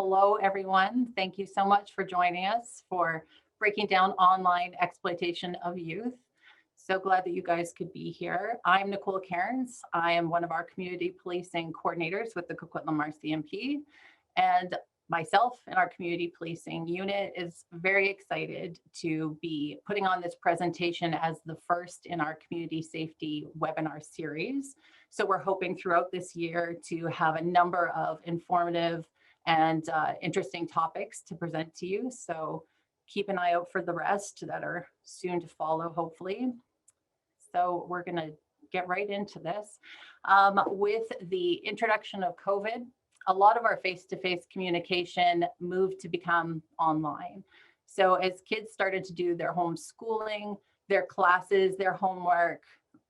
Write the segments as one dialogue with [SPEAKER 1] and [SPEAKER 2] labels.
[SPEAKER 1] Hello, everyone. Thank you so much for joining us for breaking down online exploitation of youth. So glad that you guys could be here. I'm Nicole Cairns. I am one of our community policing coordinators with the Coquitlam RCMP, and myself and our community policing unit is very excited to be putting on this presentation as the first in our community safety webinar series. So we're hoping throughout this year to have a number of informative and interesting topics to present to you. So keep an eye out for the rest that are soon to follow, hopefully. So we're going to get right into this. With the introduction of COVID, a lot of our face-to-face communication moved to become online. So as kids started to do their homeschooling, their classes, their homework,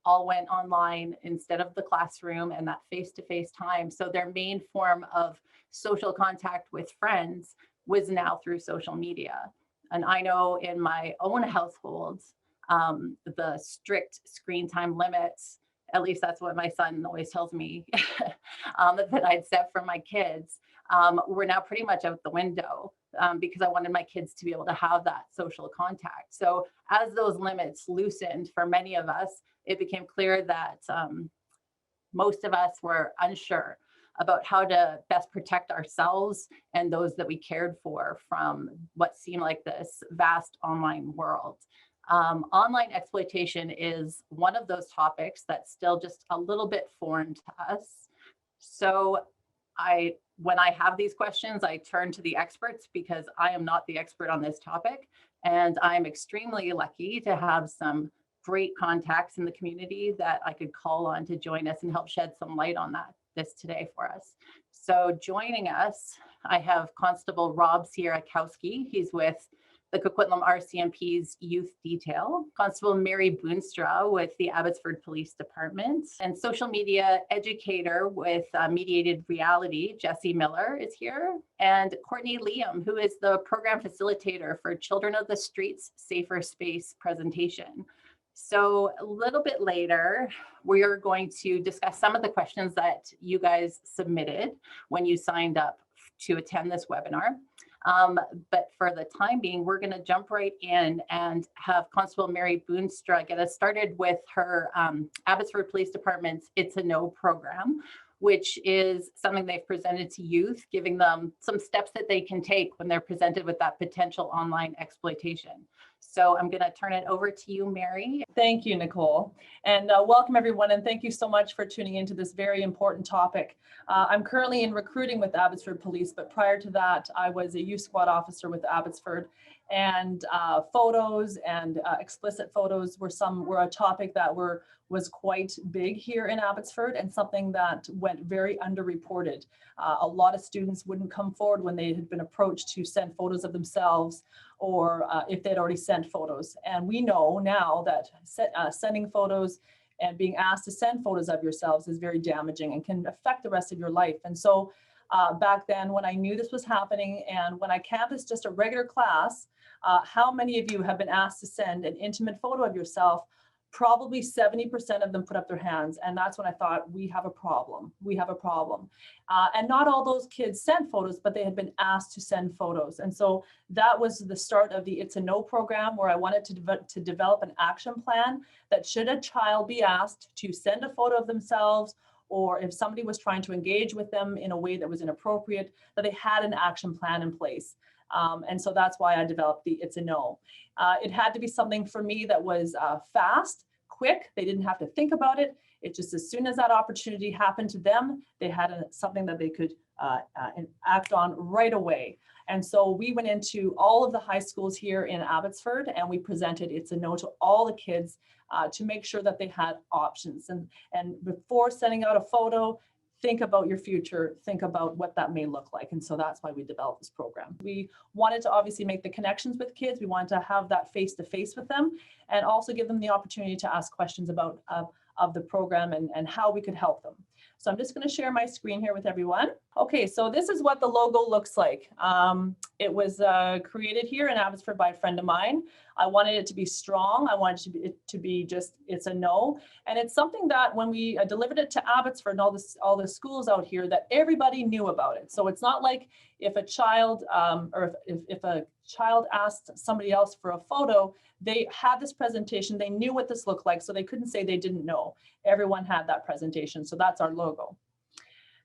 [SPEAKER 1] all went online instead of the classroom and that face-to-face time. So their main form of social contact with friends was now through social media. And I know in my own household, the strict screen time limits, at least that's what my son always tells me, that I'd set for my kids, were now pretty much out the window because I wanted my kids to be able to have that social contact. So as those limits loosened for many of us, it became clear that most of us were unsure about how to best protect ourselves and those that we cared for from what seemed like this vast online world. Online exploitation is one of those topics that's still just a little bit foreign to us. So when I have these questions, I turn to the experts because I am not the expert on this topic. And I'm extremely lucky to have some great contacts in the community that I could call on to join us and help shed some light on this today for us. So joining us, I have Constable Rob Sierakowski. He's with the Coquitlam RCMP's Youth Detail, Constable Mary Boonstra with the Abbotsford Police Department, and social media educator with Mediated Reality, Jesse Miller is here, and Courtney Liam, who is the program facilitator for Children of the Streets Safer Space presentation. So a little bit later, we are going to discuss some of the questions that you guys submitted when you signed up to attend this webinar. But for the time being, we're going to jump right in and have Constable Mary Boonstra get us started with her Abbotsford Police Department's It's a No program, which is something they've presented to youth, giving them some steps that they can take when they're presented with that potential online exploitation. So I'm going to turn it over to you, Mary.
[SPEAKER 2] Thank you, Nicole, and welcome everyone, and thank you so much for tuning into this very important topic. I'm currently in recruiting with Abbotsford Police, but prior to that, I was a youth squad officer with Abbotsford, and photos and explicit photos were a topic that was quite big here in Abbotsford and something that went very underreported. A lot of students wouldn't come forward when they had been approached to send photos of themselves or if they'd already sent photos. And we know now that sending photos and being asked to send photos of yourselves is very damaging and can affect the rest of your life. And so back then, when I knew this was happening and when I canvassed just a regular class, how many of you have been asked to send an intimate photo of yourself? Probably 70% of them put up their hands. And that's when I thought, we have a problem. We have a problem. And not all those kids sent photos, but they had been asked to send photos. And so that was the start of the It's a No program, where I wanted to develop an action plan that should a child be asked to send a photo of themselves, or if somebody was trying to engage with them in a way that was inappropriate, that they had an action plan in place. And so that's why I developed the It's a No. It had to be something for me that was fast, quick. They didn't have to think about it. It just, as soon as that opportunity happened to them, they had something that they could act on right away. And so we went into all of the high schools here in Abbotsford and we presented It's a No to all the kids to make sure that they had options. And before sending out a photo, think about your future, think about what that may look like. And so that's why we developed this program. We wanted to obviously make the connections with kids. We wanted to have that face-to-face with them and also give them the opportunity to ask questions about of the program and how we could help them. So I'm just going to share my screen here with everyone. Okay, so this is what the logo looks like. It was created here in Abbotsford by a friend of mine. I wanted it to be strong. I wanted it to be just, it's a no. And it's something that when we delivered it to Abbotsford and all the schools out here, that everybody knew about it. So it's not like if a child or if a child asked somebody else for a photo, they had this presentation, they knew what this looked like, so they couldn't say they didn't know. Everyone had that presentation, so that's our logo.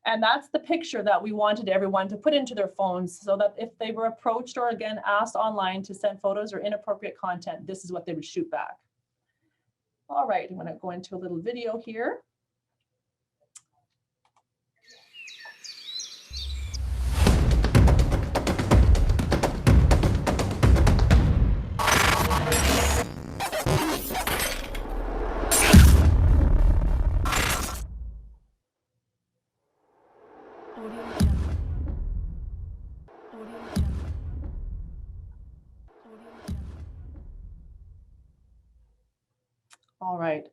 [SPEAKER 2] And that's the picture that we wanted everyone to put into their phones, so that if they were approached or again asked online to send photos or inappropriate content, this is what they would shoot back. All right, I'm going to go into a little video here. All right,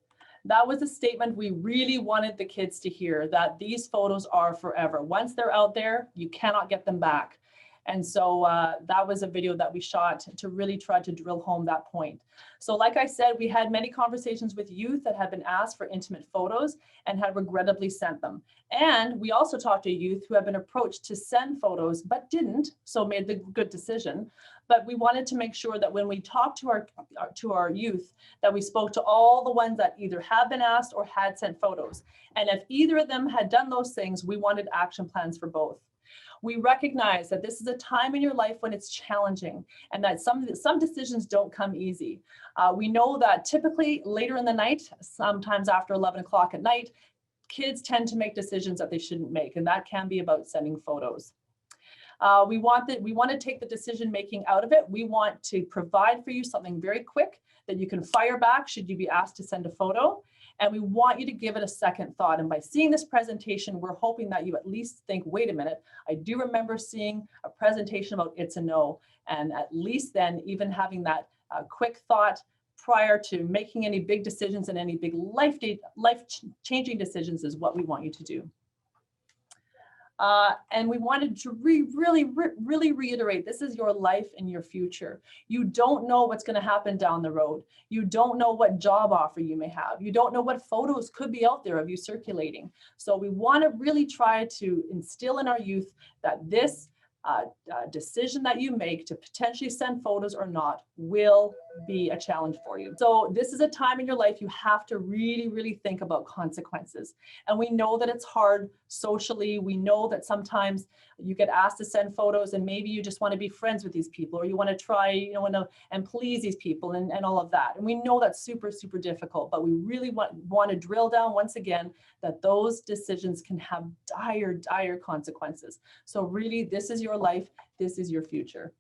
[SPEAKER 2] that was a statement we really wanted the kids to hear, that these photos are forever. Once they're out there, you cannot get them back. And so that was a video that we shot to really try to drill home that point. So like I said, we had many conversations with youth that had been asked for intimate photos and had regrettably sent them. And we also talked to youth who have been approached to send photos but didn't, so made the good decision. But we wanted to make sure that when we talked to our youth, that we spoke to all the ones that either have been asked or had sent photos. And if either of them had done those things, we wanted action plans for both. We recognize that this is a time in your life when it's challenging and that some decisions don't come easy. We know that typically later in the night, sometimes after 11 o'clock at night, kids tend to make decisions that they shouldn't make, and that can be about sending photos. We want to take the decision making out of it. We want to provide for you something very quick that you can fire back should you be asked to send a photo. And we want you to give it a second thought. And by seeing this presentation, we're hoping that you at least think, wait a minute, I do remember seeing a presentation about it's a no. And at least then even having that quick thought prior to making any big decisions and any big life-changing decisions is what we want you to do. And we wanted to really reiterate, this is your life and your future. You don't know what's going to happen down the road. You don't know what job offer you may have. You don't know what photos could be out there of you circulating. So we want to really try to instill in our youth that this decision that you make to potentially send photos or not will be a challenge for you. So this is a time in your life you have to really think about consequences. And we know that it's hard socially. We know that sometimes you get asked to send photos and maybe you just want to be friends with these people, or you want to try, and please these people and all of that. And we know that's super difficult, but we really want to drill down once again that those decisions can have dire consequences. So really, this is your life. This is your future.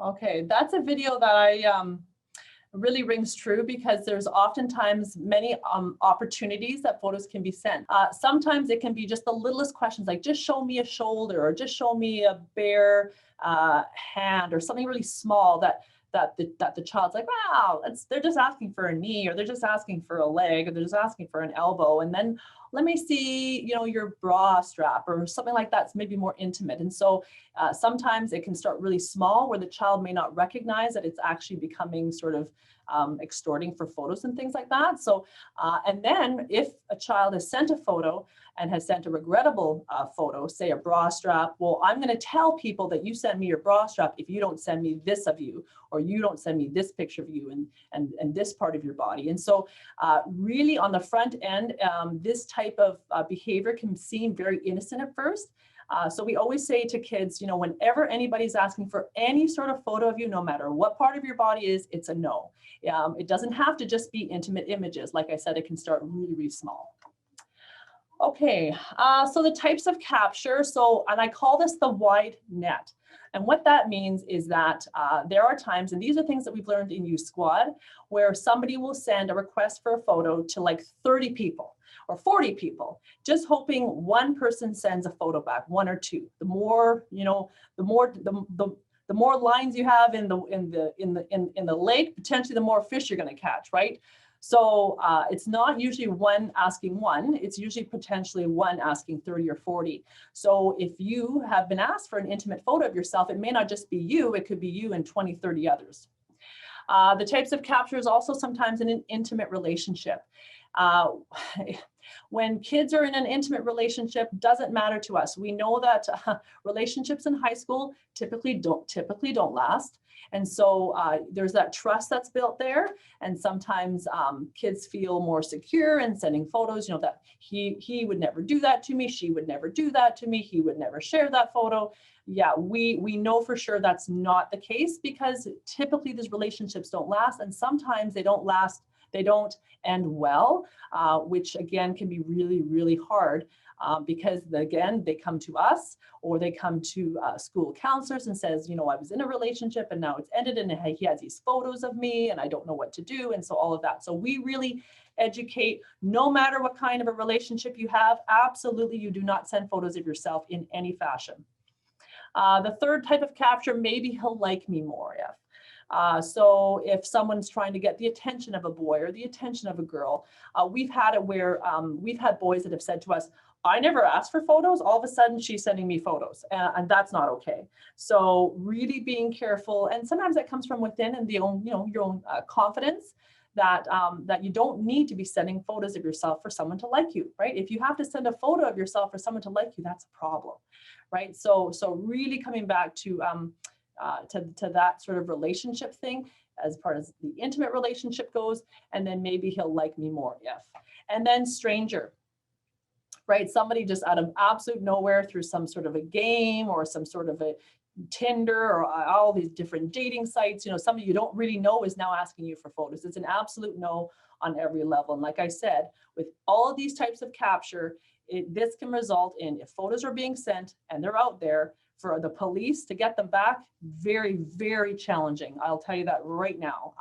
[SPEAKER 2] Okay, that's a video that I really rings true, because there's oftentimes many opportunities that photos can be sent. Sometimes it can be just the littlest questions, like just show me a shoulder, or just show me a bare hand, or something really small that the child's like, wow, they're just asking for a knee, or they're just asking for a leg, or they're just asking for an elbow. And then let me see, your bra strap or something like that's maybe more intimate. And so sometimes it can start really small, where the child may not recognize that it's actually becoming sort of extorting for photos and things like that. So, and then if a child has sent a photo and has sent a regrettable photo, say a bra strap, well, I'm going to tell people that you sent me your bra strap if you don't send me this of you, or you don't send me this picture of you and this part of your body. And so really on the front end, this type of behavior can seem very innocent at first. So we always say to kids, whenever anybody's asking for any sort of photo of you, no matter what part of your body is, it's a no. It doesn't have to just be intimate images. Like I said, it can start really small. Okay, so the types of capture. And I call this the wide net. And what that means is that there are times, and these are things that we've learned in Youth Squad, where somebody will send a request for a photo to like 30 people, or 40 people, just hoping one person sends a photo back, one or two. The more, you know, the more lines you have in the lake, potentially the more fish you're going to catch, right? So it's not usually one asking one, it's usually potentially one asking 30 or 40. So if you have been asked for an intimate photo of yourself, it may not just be you, it could be you and 20, 30 others. The types of capture is also sometimes in an intimate relationship. When kids are in an intimate relationship, doesn't matter to us. We know that relationships in high school typically don't last. And so there's that trust that's built there. And sometimes kids feel more secure in sending photos, you know, that he would never do that to me, she would never do that to me, he would never share that photo. Yeah, we know for sure that's not the case, because typically these relationships don't last, and sometimes they don't last, they don't end well, which again can be really, really hard. Because again, they come to us or they come to school counselors and says, you know, I was in a relationship and now it's ended and he has these photos of me and I don't know what to do. And so all of that. So we really educate, no matter what kind of a relationship you have, absolutely, you do not send photos of yourself in any fashion. The third type of capture, maybe he'll like me more if. So if someone's trying to get the attention of a boy or the attention of a girl, we've had it where we've had boys that have said to us, I never asked for photos, all of a sudden she's sending me photos, and that's not okay. So really being careful, and sometimes that comes from within and your own confidence, that that you don't need to be sending photos of yourself for someone to like you, right? If you have to send a photo of yourself for someone to like you, that's a problem, right? So really coming back to that sort of relationship thing as part of the intimate relationship goes, and then maybe he'll like me more if. And then stranger, right? Somebody just out of absolute nowhere through some sort of a game or some sort of a Tinder or all these different dating sites, you know, somebody you don't really know is now asking you for photos. It's an absolute no on every level. And like I said, with all of these types of capture, this can result in, if photos are being sent and they're out there, for the police to get them back, very, very challenging. I'll tell you that right now.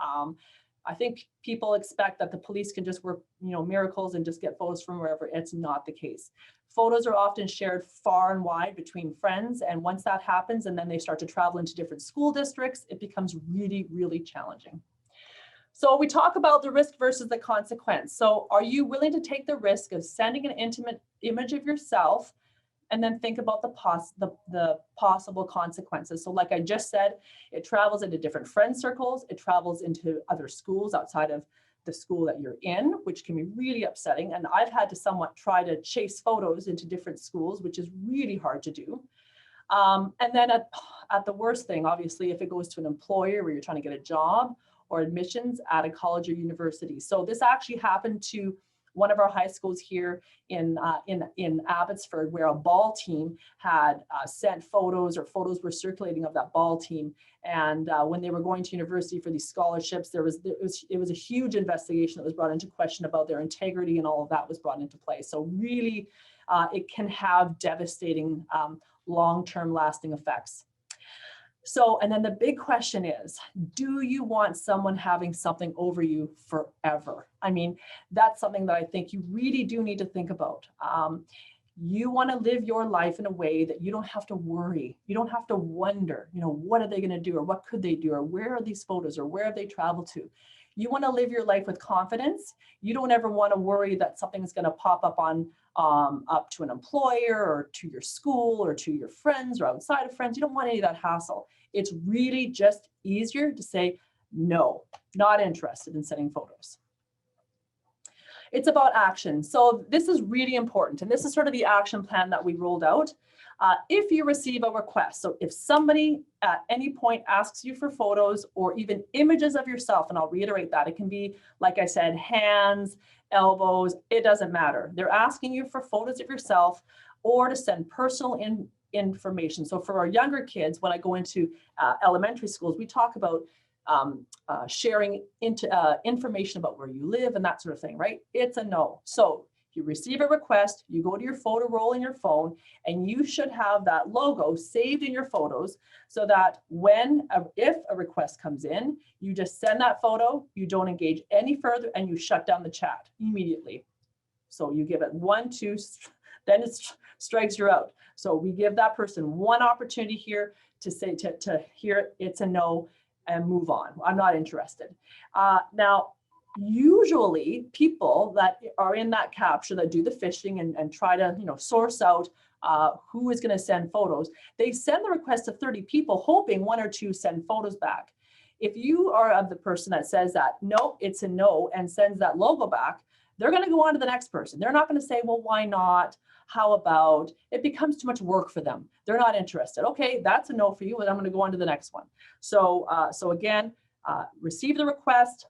[SPEAKER 2] I think people expect that the police can just work, you know, miracles and just get photos from wherever. It's not the case. Photos are often shared far and wide between friends. And once that happens, and then they start to travel into different school districts, it becomes really, really challenging. So we talk about the risk versus the consequence. So are you willing to take the risk of sending an intimate image of yourself and then think about the possible consequences? So like I just said, it travels into different friend circles, it travels into other schools outside of the school that you're in, which can be really upsetting. And I've had to somewhat try to chase photos into different schools, which is really hard to do. And then at the worst thing, obviously, if it goes to an employer where you're trying to get a job or admissions at a college or university. So this actually happened to one of our high schools here in Abbotsford, where a ball team had sent photos, or photos were circulating of that ball team. And when they were going to university for these scholarships, it was a huge investigation that was brought into question about their integrity, and all of that was brought into play. So really, it can have devastating long-term lasting effects. So, and then the big question is, do you want someone having something over you forever? I mean, that's something that I think you really do need to think about. You want to live your life in a way that you don't have to worry. You don't have to wonder, you know, what are they going to do, or what could they do, or where are these photos, or where have they traveled to? You want to live your life with confidence. You don't ever want to worry that something's going to pop up on up to an employer or to your school or to your friends or outside of friends. You don't want any of that hassle. It's really just easier to say, no, not interested in sending photos. It's about action. So this is really important. And this is sort of the action plan that we rolled out. If you receive a request, so if somebody at any point asks you for photos or even images of yourself, and I'll reiterate that, it can be, like I said, hands, elbows, it doesn't matter. They're asking you for photos of yourself or to send personal information. So for our younger kids, when I go into elementary schools, we talk about sharing information about where you live and that sort of thing, right? It's a no. So if you receive a request, you go to your photo roll in your phone, and you should have that logo saved in your photos so that if a request comes in, you just send that photo, you don't engage any further, and you shut down the chat immediately. So you give it 1, 2, then it strikes, you're out. So we give that person one opportunity here to say, to hear it's a no and move on. I'm not interested. Now, usually people that are in that capture that do the fishing and try to, source out who is going to send photos, they send the request to 30 people, hoping 1 or 2 send photos back. If you are of the person that says that, no, it's a no, and sends that logo back, they're going to go on to the next person. They're not going to say, well, why not? How about? It becomes too much work for them. They're not interested. Okay, that's a no for you, and I'm going to go on to the next one. So, again, receive the request,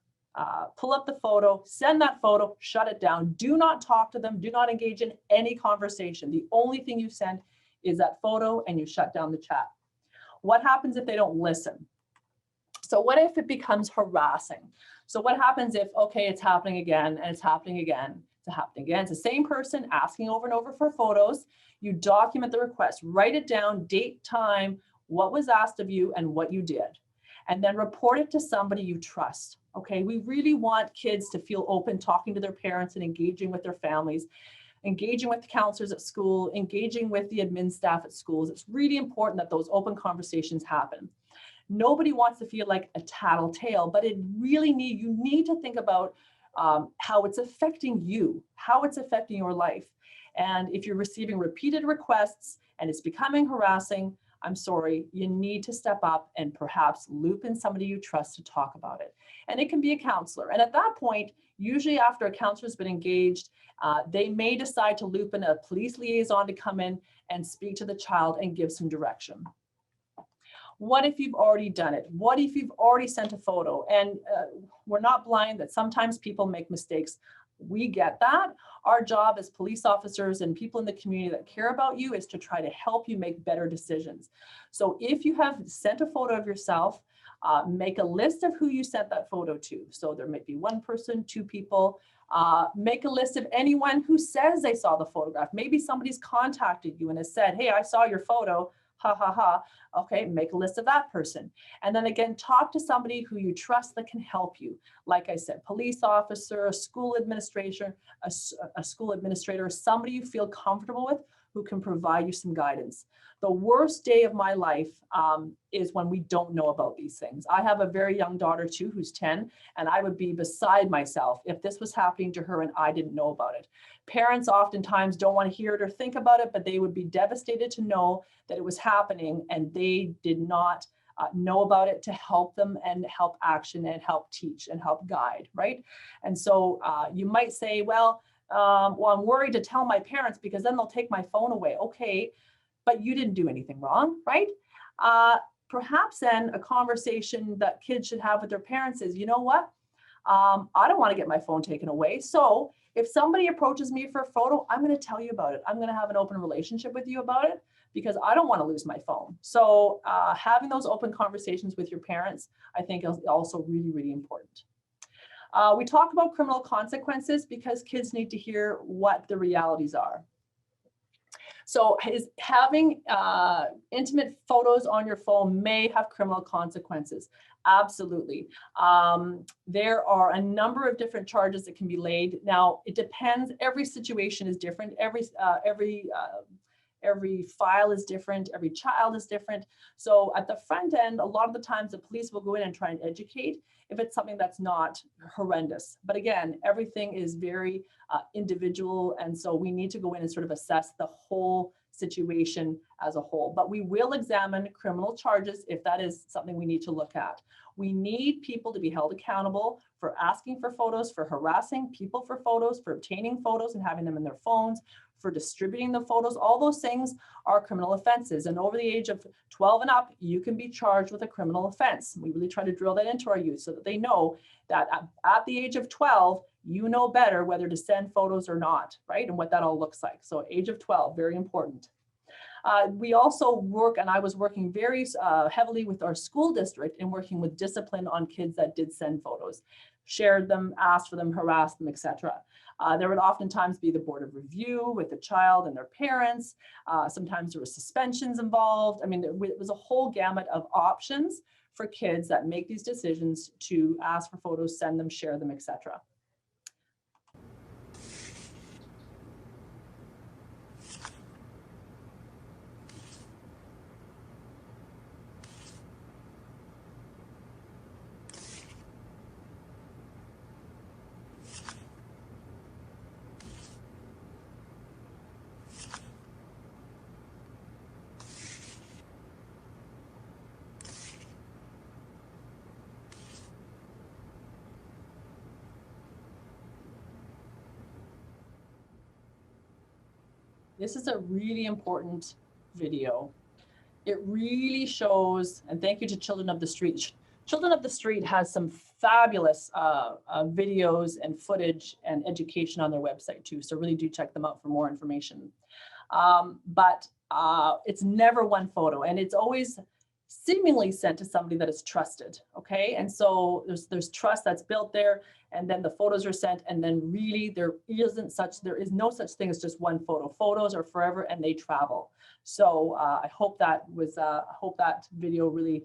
[SPEAKER 2] pull up the photo, send that photo, shut it down. Do not talk to them. Do not engage in any conversation. The only thing you send is that photo, and you shut down the chat. What happens if they don't listen? So what if it becomes harassing? So what happens if, okay, it's happening again, and it's happening again, it's happening again. It's the same person asking over and over for photos. You document the request, write it down, date, time, what was asked of you, and what you did. And then report it to somebody you trust. Okay, we really want kids to feel open, talking to their parents and engaging with their families, engaging with the counselors at school, engaging with the admin staff at schools. It's really important that those open conversations happen. Nobody wants to feel like a tattletale, but you need to think about how it's affecting you, how it's affecting your life. And if you're receiving repeated requests and it's becoming harassing, I'm sorry, you need to step up and perhaps loop in somebody you trust to talk about it. And it can be a counselor. And at that point, usually after a counselor's been engaged, they may decide to loop in a police liaison to come in and speak to the child and give some direction. What if you've already done it? What if you've already sent a photo? And we're not blind that sometimes people make mistakes. We get that. Our job as police officers and people in the community that care about you is to try to help you make better decisions. So if you have sent a photo of yourself, make a list of who you sent that photo to. So there might be 1 person, 2 people. Make a list of anyone who says they saw the photograph. Maybe somebody's contacted you and has said, hey, I saw your photo. Ha ha ha. Okay, make a list of that person. And then again, talk to somebody who you trust that can help you. Like I said, police officer, a school administrator, somebody you feel comfortable with who can provide you some guidance. The worst day of my life is when we don't know about these things. I have a very young daughter too, who's 10, and I would be beside myself if this was happening to her and I didn't know about it. Parents oftentimes don't want to hear it or think about it, but they would be devastated to know that it was happening and they did not know about it to help them and help action and help teach and help guide, right? And so you might say, well, I'm worried to tell my parents because then they'll take my phone away. Okay, but you didn't do anything wrong, right? Perhaps then a conversation that kids should have with their parents is, you know what? I don't want to get my phone taken away. So if somebody approaches me for a photo, I'm going to tell you about it. I'm going to have an open relationship with you about it because I don't want to lose my phone. So having those open conversations with your parents, I think is also really, really important. We talk about criminal consequences because kids need to hear what the realities are. So having intimate photos on your phone may have criminal consequences. Absolutely. There are a number of different charges that can be laid. Now, it depends. Every situation is different. Every file is different. Every child is different. So at the front end, a lot of the times the police will go in and try and educate if it's something that's not horrendous. But again, everything is very individual. And so we need to go in and sort of assess the whole situation as a whole. But we will examine criminal charges if that is something we need to look at. We need people to be held accountable for asking for photos, for harassing people for photos, for obtaining photos and having them in their phones, for distributing the photos. All those things are criminal offenses. And over the age of 12 and up, you can be charged with a criminal offense. We really try to drill that into our youth so that they know that at the age of 12, you know better whether to send photos or not, right? And what that all looks like. So age of 12, very important. We also work, and I was working very heavily with our school district in working with discipline on kids that did send photos, shared them, asked for them, harassed them, etc. There would oftentimes be the board of review with the child and their parents. Sometimes there were suspensions involved. I mean, it was a whole gamut of options for kids that make these decisions to ask for photos, send them, share them, etc. This is a really important video. It really shows, and thank you to Children of the Street. Children of the Street has some fabulous videos and footage and education on their website too. So really do check them out for more information. But it's never one photo, and it's always seemingly sent to somebody that is trusted. Okay, and so there's trust that's built there, and then the photos are sent, and then really there is no such thing as just one photo. Photos are forever and they travel. So I hope that video really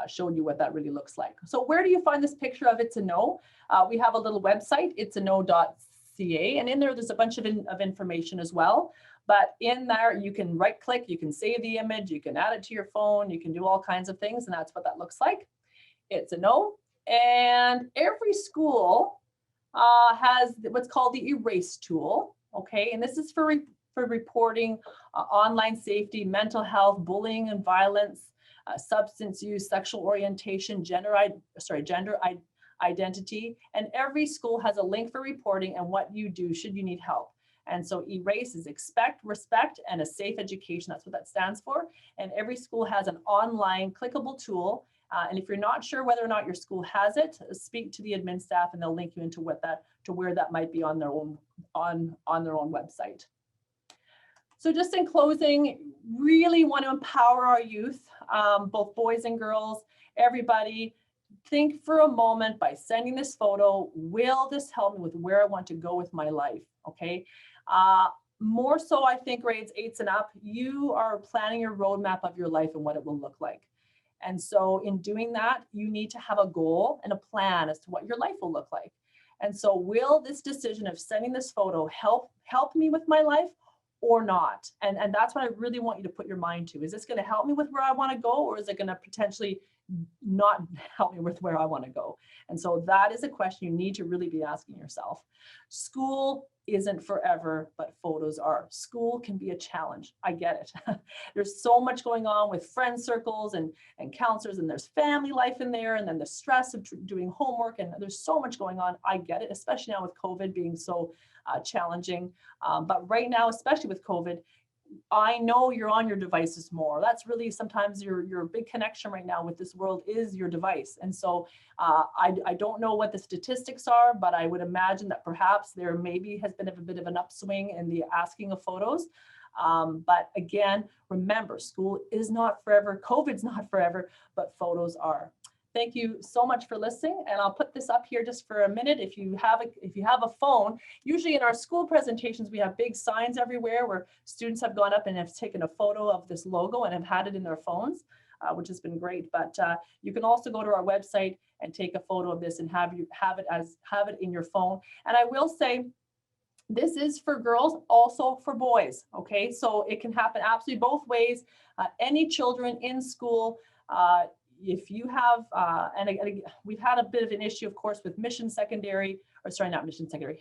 [SPEAKER 2] showed you what that really looks like. So where do you find this picture of It's a No? We have a little website, itsano.ca, and in there's a bunch of information as well. But in there, you can right click, you can save the image, you can add it to your phone, you can do all kinds of things, and that's what that looks like. It's a no. And every school has what's called the erase tool, okay? And this is for reporting online safety, mental health, bullying and violence, substance use, sexual orientation, gender identity. And every school has a link for reporting and what you do should you need help. And so ERACE is expect, respect, and a safe education. That's what that stands for. And every school has an online clickable tool. And if you're not sure whether or not your school has it, speak to the admin staff and they'll link you into where that might be on their own website. So just in closing, really want to empower our youth, both boys and girls, everybody. Think for a moment, by sending this photo, will this help me with where I want to go with my life? Okay. More so, I think grades 8s and up, you are planning your roadmap of your life and what it will look like. And so in doing that, you need to have a goal and a plan as to what your life will look like. And so will this decision of sending this photo help me with my life or not? And that's what I really want you to put your mind to. Is this going to help me with where I want to go, or is it going to potentially not help me with where I want to go? And so that is a question you need to really be asking yourself. School isn't forever, but photos are. School can be a challenge. I get it. There's so much going on with friend circles and counselors, and there's family life in there, and then the stress of doing homework, and there's so much going on. I get it, especially now with COVID being so challenging. But right now, especially with COVID, I know you're on your devices more. That's really sometimes your big connection right now with this world is your device. And so I don't know what the statistics are, but I would imagine that perhaps there maybe has been a bit of an upswing in the asking of photos. But again, remember, school is not forever. COVID's not forever, but photos are. Thank you so much for listening, and I'll put this up here just for a minute. If you have a phone, usually in our school presentations, we have big signs everywhere where students have gone up and have taken a photo of this logo and have had it in their phones, which has been great. But you can also go to our website and take a photo of this and have it in your phone. And I will say, this is for girls, also for boys. Okay, so it can happen absolutely both ways. Any children in school. If you have, and we've had a bit of an issue, of course, with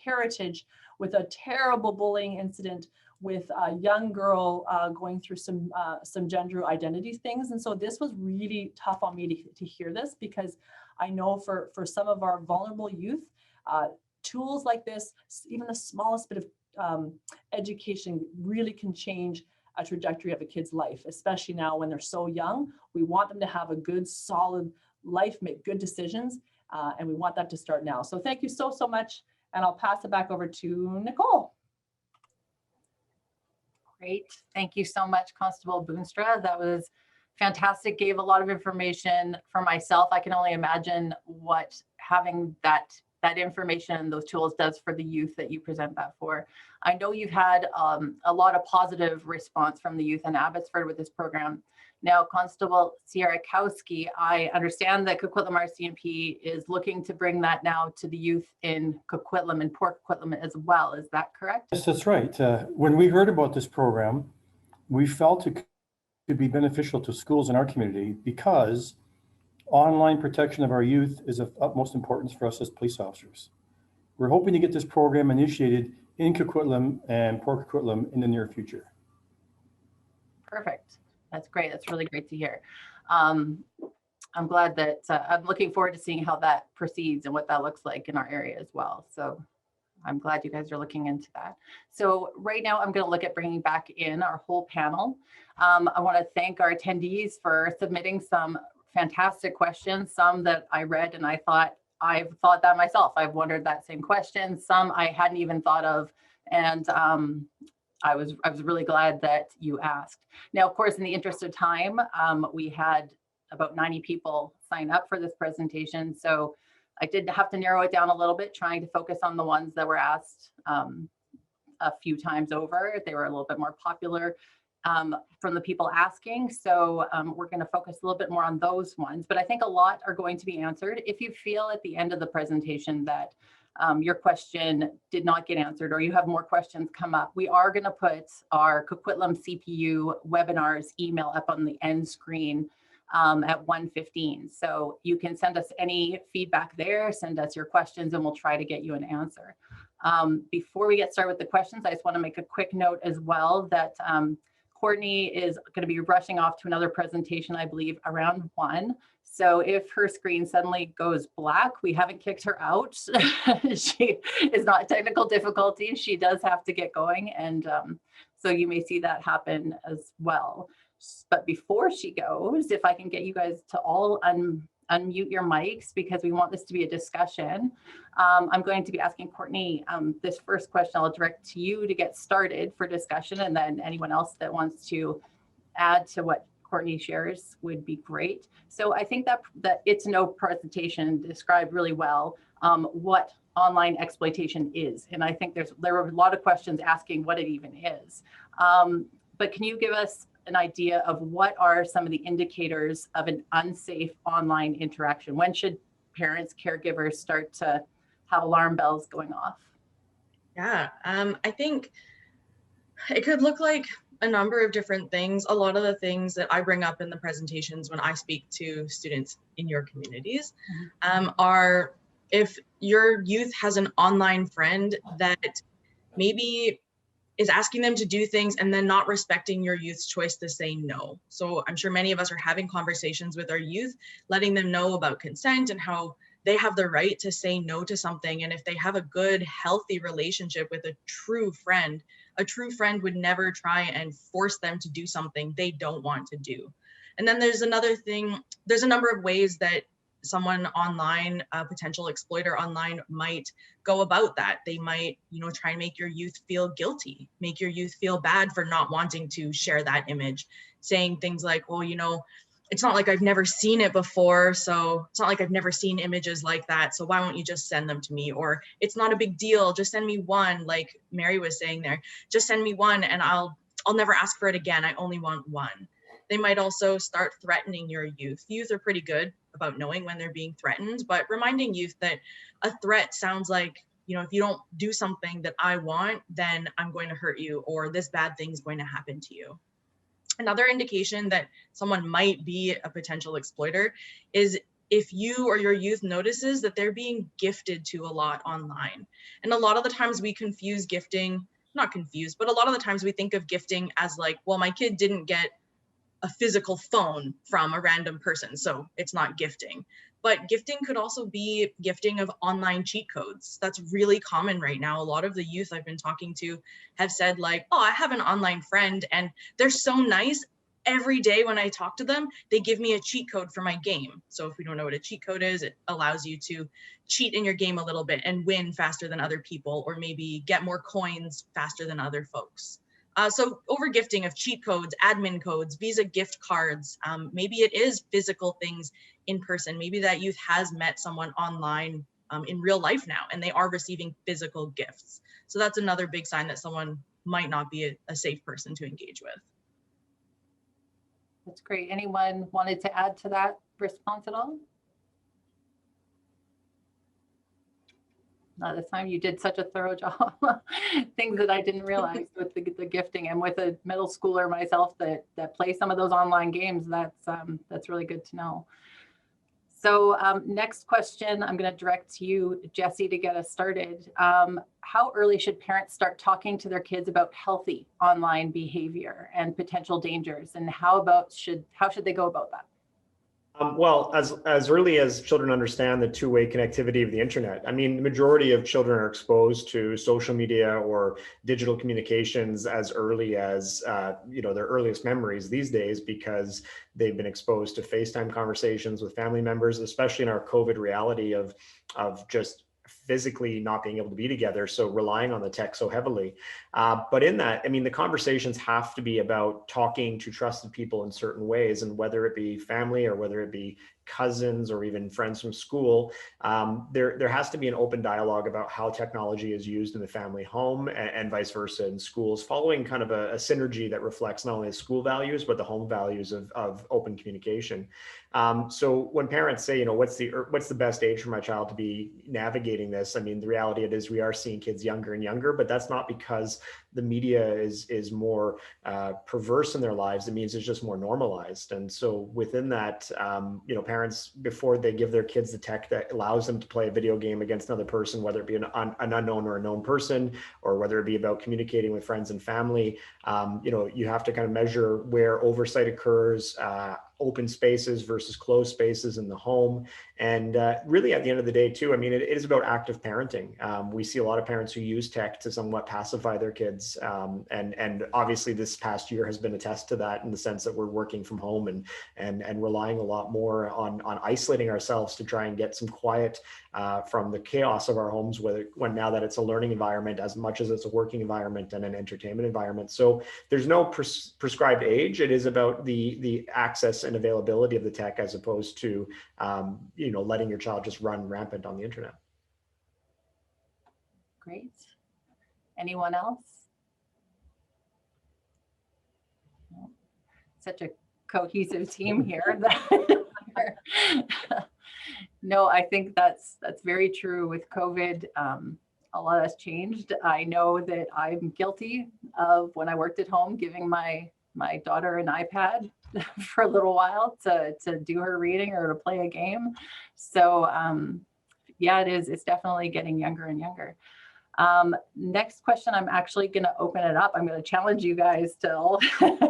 [SPEAKER 2] Heritage, with a terrible bullying incident with a young girl going through some gender identity things. And so this was really tough on me to hear this, because I know for some of our vulnerable youth, tools like this, even the smallest bit of education really can change a trajectory of a kid's life, especially now when they're so young. We want them to have a good, solid life, make good decisions, and we want that to start now. So thank you so much, and I'll pass it back over to Nicole.
[SPEAKER 1] Great. Thank you so much, Constable Boonstra. That was fantastic. Gave a lot of information for myself. I can only imagine what having that information and those tools does for the youth that you present that for. I know you've had a lot of positive response from the youth in Abbotsford with this program. Now, Constable Sierakowski, I understand that Coquitlam RCMP is looking to bring that now to the youth in Coquitlam and Port Coquitlam as well. Is that correct?
[SPEAKER 3] Yes, that's right. When we heard about this program, we felt it could be beneficial to schools in our community, because online protection of our youth is of utmost importance for us as police officers. We're hoping to get this program initiated in Coquitlam and Port Coquitlam in the near future.
[SPEAKER 1] Perfect. That's great. That's really great to hear. I'm glad that I'm looking forward to seeing how that proceeds and what that looks like in our area as well. So I'm glad you guys are looking into that. So right now I'm going to look at bringing back in our whole panel. I want to thank our attendees for submitting some fantastic questions, some that I read and I've thought that myself. I've wondered that same question. Some I hadn't even thought of. And I was really glad that you asked. Now, of course, in the interest of time, we had about 90 people sign up for this presentation. So I did have to narrow it down a little bit, trying to focus on the ones that were asked a few times over. They were a little bit more popular from the people asking. So we're going to focus a little bit more on those ones, but I think a lot are going to be answered. If you feel at the end of the presentation that your question did not get answered or you have more questions come up, we are going to put our Coquitlam CPU webinars email up on the end screen at 1:15. So you can send us any feedback there, send us your questions, and we'll try to get you an answer. Before we get started with the questions, I just want to make a quick note as well that Courtney is going to be rushing off to another presentation, I believe, around 1. So if her screen suddenly goes black, we haven't kicked her out. She is not technical difficulties. She does have to get going. And so you may see that happen as well. But before she goes, if I can get you guys to all unmute your mics, because we want this to be a discussion. I'm going to be asking Courtney this first question. I'll direct to you to get started for discussion, and then anyone else that wants to add to what Courtney shares would be great. So I think that It's No presentation described really well what online exploitation is. And I think there were a lot of questions asking what it even is. But can you give us an idea of what are some of the indicators of an unsafe online interaction? When should parents, caregivers start to have alarm bells going off?
[SPEAKER 4] Yeah, I think it could look like a number of different things. A lot of the things that I bring up in the presentations when I speak to students in your communities are if your youth has an online friend that maybe is asking them to do things and then not respecting your youth's choice to say no. So I'm sure many of us are having conversations with our youth, letting them know about consent and how they have the right to say no to something. And if they have a good, healthy relationship with a true friend would never try and force them to do something they don't want to do. And then there's another thing, there's a number of ways that someone online, a potential exploiter online, might go about that. They might, try and make your youth feel guilty, make your youth feel bad for not wanting to share that image, saying things like, well, it's not like I've never seen it before, so it's not like I've never seen images like that, so why won't you just send them to me? Or it's not a big deal, just send me one, like Mary was saying there, just send me one and I'll never ask for it again, I only want one. They might also start threatening your youth. Youth are pretty good about knowing when they're being threatened, but reminding youth that a threat sounds like, if you don't do something that I want, then I'm going to hurt you, or this bad thing's going to happen to you. Another indication that someone might be a potential exploiter is if you or your youth notices that they're being gifted to a lot online. And a lot of the times we confuse gifting, not confused, but a lot of the times we think of gifting as like, well, my kid didn't get a physical phone from a random person, so it's not gifting. But gifting could also be gifting of online cheat codes. That's really common right now. A lot of the youth I've been talking to have said like, oh, I have an online friend and they're so nice. Every day when I talk to them, they give me a cheat code for my game. So if we don't know what a cheat code is, it allows you to cheat in your game a little bit and win faster than other people, or maybe get more coins faster than other folks. So overgifting of cheat codes, admin codes, Visa gift cards, maybe it is physical things in person. Maybe that youth has met someone online in real life now, and they are receiving physical gifts. So that's another big sign that someone might not be a safe person to engage with.
[SPEAKER 1] That's great. Anyone wanted to add to that response at all? Not this time. You did such a thorough job. Things that I didn't realize with the gifting, and with a middle schooler myself that plays some of those online games. That's really good to know. So next question, I'm going to direct to you, Jessie, to get us started. How early should parents start talking to their kids about healthy online behavior and potential dangers, and how should they go about that?
[SPEAKER 5] Well, as early as children understand the two-way connectivity of the internet, I mean, the majority of children are exposed to social media or digital communications as early as their earliest memories these days, because they've been exposed to FaceTime conversations with family members, especially in our COVID reality of just physically not being able to be together, so relying on the tech so heavily. But in that, I mean, the conversations have to be about talking to trusted people in certain ways, and whether it be family or whether it be cousins or even friends from school, there has to be an open dialogue about how technology is used in the family home, and vice versa in schools, following kind of a synergy that reflects not only the school values, but the home values of open communication. So when parents say, what's the best age for my child to be navigating this? I mean, the reality it is we are seeing kids younger and younger, but that's not because the media is more perverse in their lives. It means it's just more normalized. And so within that, parents, before they give their kids the tech that allows them to play a video game against another person, whether it be an unknown or a known person, or whether it be about communicating with friends and family, you have to kind of measure where oversight occurs, open spaces versus closed spaces in the home. And really at the end of the day too, I mean, it is about active parenting. We see a lot of parents who use tech to somewhat pacify their kids. And obviously this past year has been a test to that, in the sense that we're working from home and relying a lot more on isolating ourselves to try and get some quiet from the chaos of our homes, when now that it's a learning environment as much as it's a working environment and an entertainment environment. So there's no prescribed age. It is about the access and availability of the tech, as opposed to letting your child just run rampant on the internet.
[SPEAKER 1] Great. Anyone else? Such a cohesive team here. No, I think that's very true with COVID. A lot has changed. I know that I'm guilty of, when I worked at home, giving my daughter an iPad for a little while to do her reading or to play a game. So yeah, it's definitely getting younger and younger. Next question, I'm actually going to open it up. I'm going to challenge you guys to all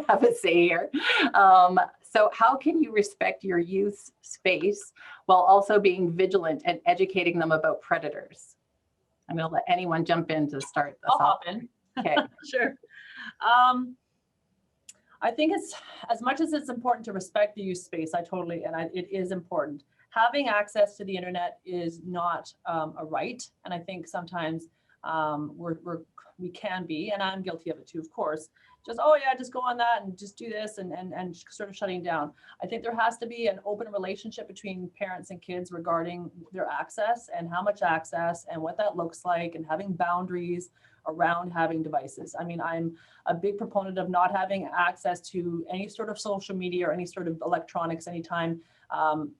[SPEAKER 1] have a say here. So how can you respect your youth's space while also being vigilant and educating them about predators? I'm going to let anyone jump in to start this
[SPEAKER 2] I'll
[SPEAKER 1] off.
[SPEAKER 2] hop in.
[SPEAKER 1] Okay.
[SPEAKER 2] Sure. I think it's, as much as it's important to respect the youth space, it is important. Having access to the internet is not a right. And I think sometimes we can be, and I'm guilty of it too, of course, just go on that and just do this and sort of shutting down. I think there has to be an open relationship between parents and kids regarding their access and how much access and what that looks like, and having boundaries around having devices. I mean, I'm a big proponent of not having access to any sort of social media or any sort of electronics anytime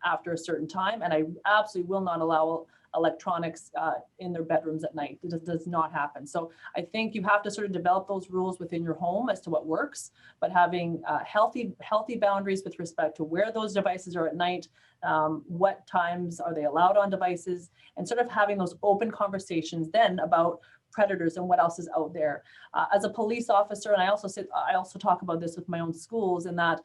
[SPEAKER 2] after a certain time. And I absolutely will not allow electronics in their bedrooms at night. It just does not happen. So I think you have to sort of develop those rules within your home as to what works, but having healthy boundaries with respect to where those devices are at night, what times are they allowed on devices, and sort of having those open conversations then about predators and what else is out there. As a police officer, and I also talk about this with my own schools, in that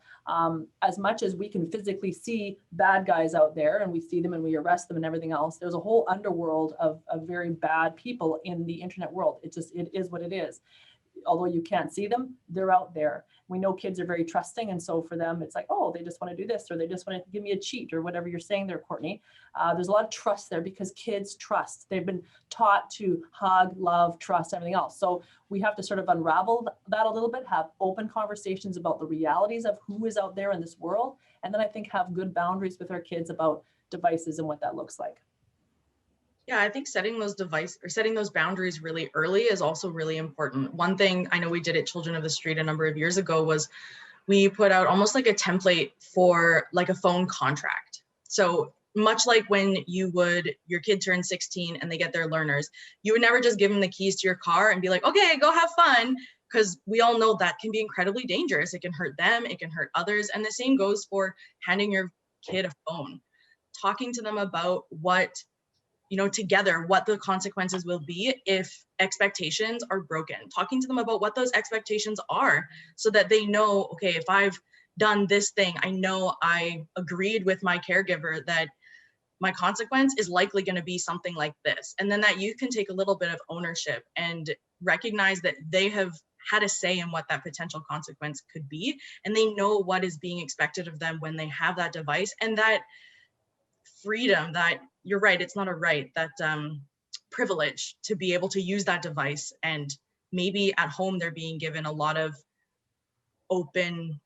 [SPEAKER 2] as much as we can physically see bad guys out there, and we see them and we arrest them and everything else, there's a whole underworld of very bad people in the internet world. It is what it is. Although you can't see them, they're out there. We know kids are very trusting, and so for them, it's like, oh, they just want to do this, or they just want to give me a cheat, or whatever you're saying there, Courtney. There's a lot of trust there because kids trust. They've been taught to hug, love, trust, everything else. So we have to sort of unravel that a little bit, have open conversations about the realities of who is out there in this world, and then I think have good boundaries with our kids about devices and what that looks like.
[SPEAKER 4] Yeah, I think setting those boundaries really early is also really important. One thing I know we did at Children of the Street a number of years ago was we put out almost like a template for like a phone contract. So much like when your kid turns 16 and they get their learners, you would never just give them the keys to your car and be like, okay, go have fun. Because we all know that can be incredibly dangerous. It can hurt them, it can hurt others. And the same goes for handing your kid a phone. Talking to them about together what the consequences will be if expectations are broken. Talking to them about what those expectations are so that they know, okay, if I've done this thing, I know I agreed with my caregiver that my consequence is likely going to be something like this. And then that youth can take a little bit of ownership and recognize that they have had a say in what that potential consequence could be. And they know what is being expected of them when they have that device, and that freedom, that you're right, it's not a right, that privilege to be able to use that device. And maybe at home, they're being given a lot of open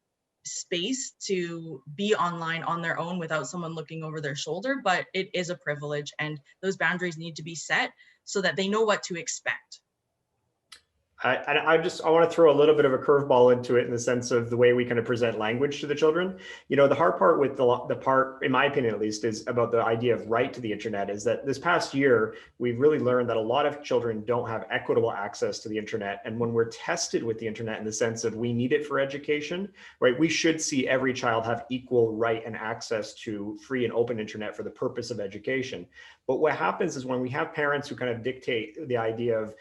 [SPEAKER 4] space to be online on their own without someone looking over their shoulder, but it is a privilege, and those boundaries need to be set so that they know what to expect.
[SPEAKER 5] I want to throw a little bit of a curveball into it in the sense of the way we kind of present language to the children. You know, the hard part with the part, in my opinion at least, is about the idea of right to the internet, is that this past year, we've really learned that a lot of children don't have equitable access to the internet. And when we're tested with the internet in the sense of we need it for education, right, we should see every child have equal right and access to free and open internet for the purpose of education. But what happens is when we have parents who kind of dictate the idea of,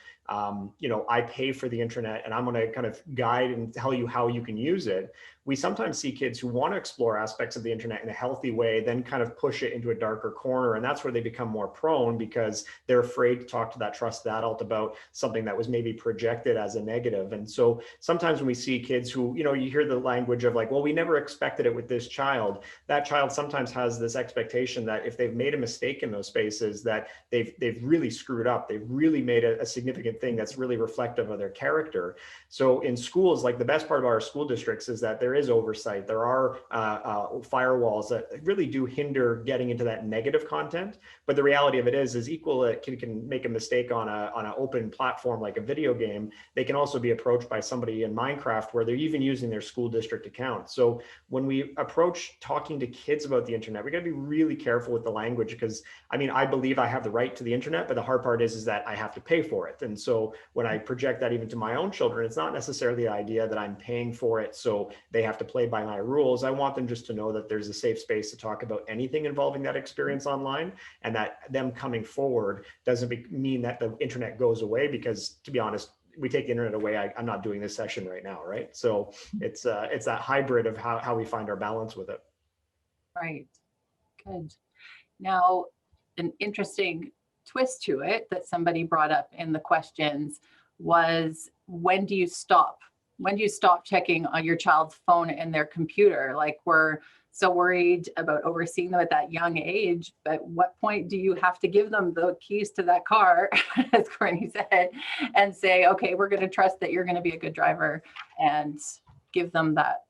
[SPEAKER 5] you know, I pay for the internet and I'm going to kind of guide and tell you how you can use it. We sometimes see kids who want to explore aspects of the internet in a healthy way, then kind of push it into a darker corner. And that's where they become more prone because they're afraid to talk to that trusted adult about something that was maybe projected as a negative. And so sometimes when we see kids who, you know, you hear the language of like, well, we never expected it with this child. That child sometimes has this expectation that if they've made a mistake in those spaces, that they've really screwed up. They've really made a significant thing that's really reflective of their character. So in schools, like the best part of our school districts is that there is oversight. There are firewalls that really do hinder getting into that negative content. But the reality of it is equal. A kid can make a mistake on an open platform like a video game. They can also be approached by somebody in Minecraft where they're even using their school district account. So when we approach talking to kids about the internet, we got to be really careful with the language because, I mean, I believe I have the right to the internet, but the hard part is that I have to pay for it. And so when I project that even to my own children, it's not necessarily the idea that I'm paying for it so they have to play by my rules. I want them just to know that there's a safe space to talk about anything involving that experience online, and that them coming forward doesn't mean that the internet goes away, because to be honest, we take the internet away, I'm not doing this session right now, right? So it's that hybrid of how we find our balance with it.
[SPEAKER 1] Right. Good. Now, an interesting twist to it that somebody brought up in the questions was, when do you stop? When do you stop checking on your child's phone and their computer? Like, we're so worried about overseeing them at that young age, but what point do you have to give them the keys to that car, as Courtney said, and say, okay, we're going to trust that you're going to be a good driver, and give them that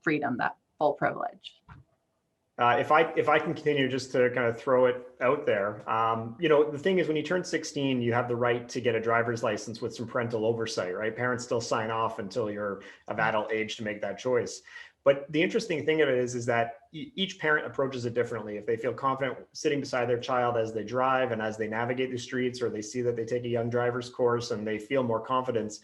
[SPEAKER 1] freedom, that full privilege?
[SPEAKER 5] If I can continue just to kind of throw it out there, you know, the thing is when you turn 16, you have the right to get a driver's license with some parental oversight, right? Parents still sign off until you're of adult age to make that choice. But the interesting thing of it is that each parent approaches it differently. If they feel confident sitting beside their child as they drive and as they navigate the streets, or they see that they take a young driver's course and they feel more confidence,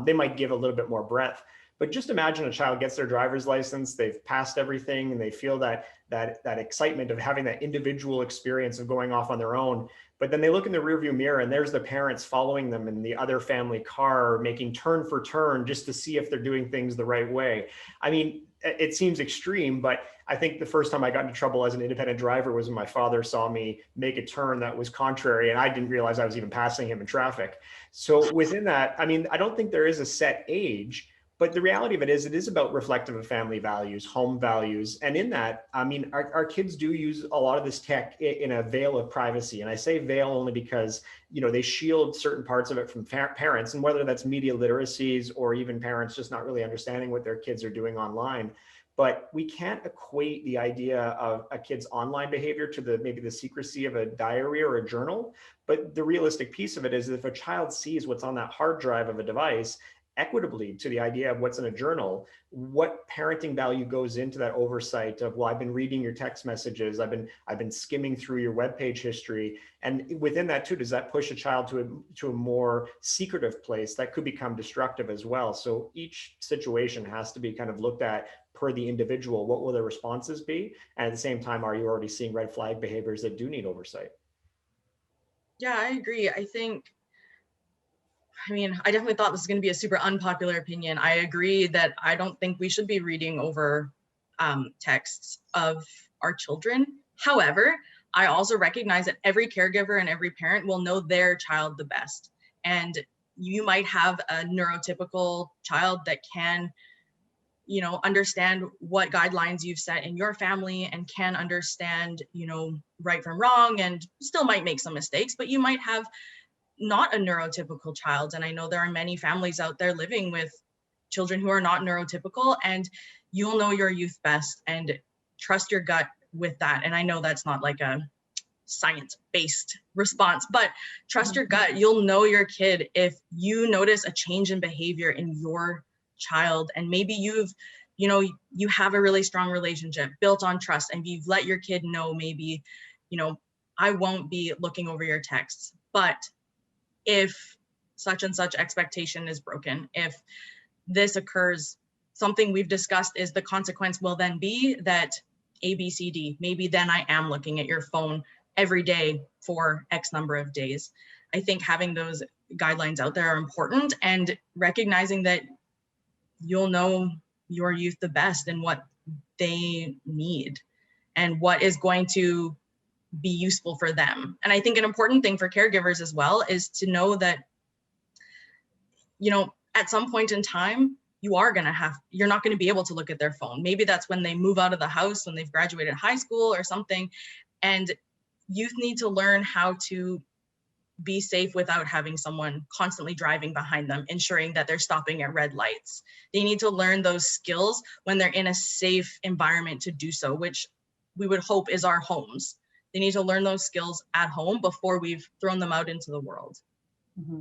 [SPEAKER 5] they might give a little bit more breadth. But just imagine a child gets their driver's license, they've passed everything, and they feel that excitement of having that individual experience of going off on their own. But then they look in the rearview mirror and there's the parents following them in the other family car, making turn for turn just to see if they're doing things the right way. I mean, it seems extreme, but I think the first time I got into trouble as an independent driver was when my father saw me make a turn that was contrary, and I didn't realize I was even passing him in traffic. So within that, I mean, I don't think there is a set age. But the reality of it is about reflective of family values, home values. And in that, I mean, our kids do use a lot of this tech in a veil of privacy. And I say veil only because, you know, they shield certain parts of it from parents, and whether that's media literacies or even parents just not really understanding what their kids are doing online. But we can't equate the idea of a kid's online behavior to maybe the secrecy of a diary or a journal. But the realistic piece of it is that if a child sees what's on that hard drive of a device, equitably to the idea of what's in a journal, what parenting value goes into that oversight of, well, I've been reading your text messages, I've been skimming through your webpage history, and within that too, does that push a child to a more secretive place that could become destructive as well? So each situation has to be kind of looked at per the individual. What will their responses be? And at the same time, are you already seeing red flag behaviors that do need oversight?
[SPEAKER 4] Yeah, I agree. I think I mean, I definitely thought this was going to be a super unpopular opinion. I agree that I don't think we should be reading over texts of our children. However, I also recognize that every caregiver and every parent will know their child the best. And you might have a neurotypical child that can, you know, understand what guidelines you've set in your family and can understand, you know, right from wrong, and still might make some mistakes, but you might have not a neurotypical child. And I know there are many families out there living with children who are not neurotypical, and you'll know your youth best and trust your gut with that. And I know that's not like a science-based response, but trust your gut. You'll know your kid if you notice a change in behavior in your child, and maybe you have a really strong relationship built on trust, and you've let your kid know, maybe, you know, I won't be looking over your texts, but if such and such expectation is broken, if this occurs, something we've discussed is the consequence will then be that A, B, C, D. Maybe then I am looking at your phone every day for X number of days. I think having those guidelines out there are important, and recognizing that you'll know your youth the best and what they need and what is going to be useful for them. And I think an important thing for caregivers as well is to know that, you know, at some point in time, you're not going to be able to look at their phone. Maybe that's when they move out of the house, when they've graduated high school or something. And youth need to learn how to be safe without having someone constantly driving behind them, ensuring that they're stopping at red lights. They need to learn those skills when they're in a safe environment to do so, which we would hope is our homes. They need to learn those skills at home before we've thrown them out into the world.
[SPEAKER 2] Mm-hmm.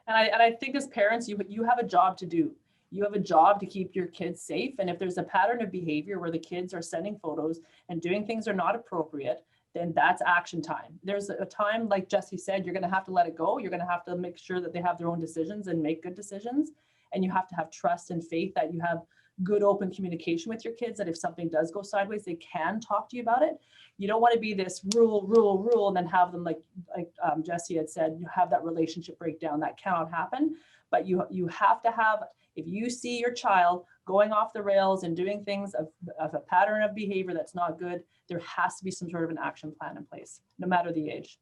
[SPEAKER 2] And I think as parents, you have a job to do. You have a job to keep your kids safe. And if there's a pattern of behavior where the kids are sending photos and doing things that are not appropriate, then that's action time. There's a time, like Jesse said, you're going to have to let it go. You're going to have to make sure that they have their own decisions and make good decisions. And you have to have trust and faith that you have good open communication with your kids, that if something does go sideways, they can talk to you about it. You don't want to be this rule, and then have them, like Jesse had said, you have that relationship breakdown. That cannot happen. But you have to have, if you see your child going off the rails and doing things of a pattern of behavior that's not good, there has to be some sort of an action plan in place, no matter the age.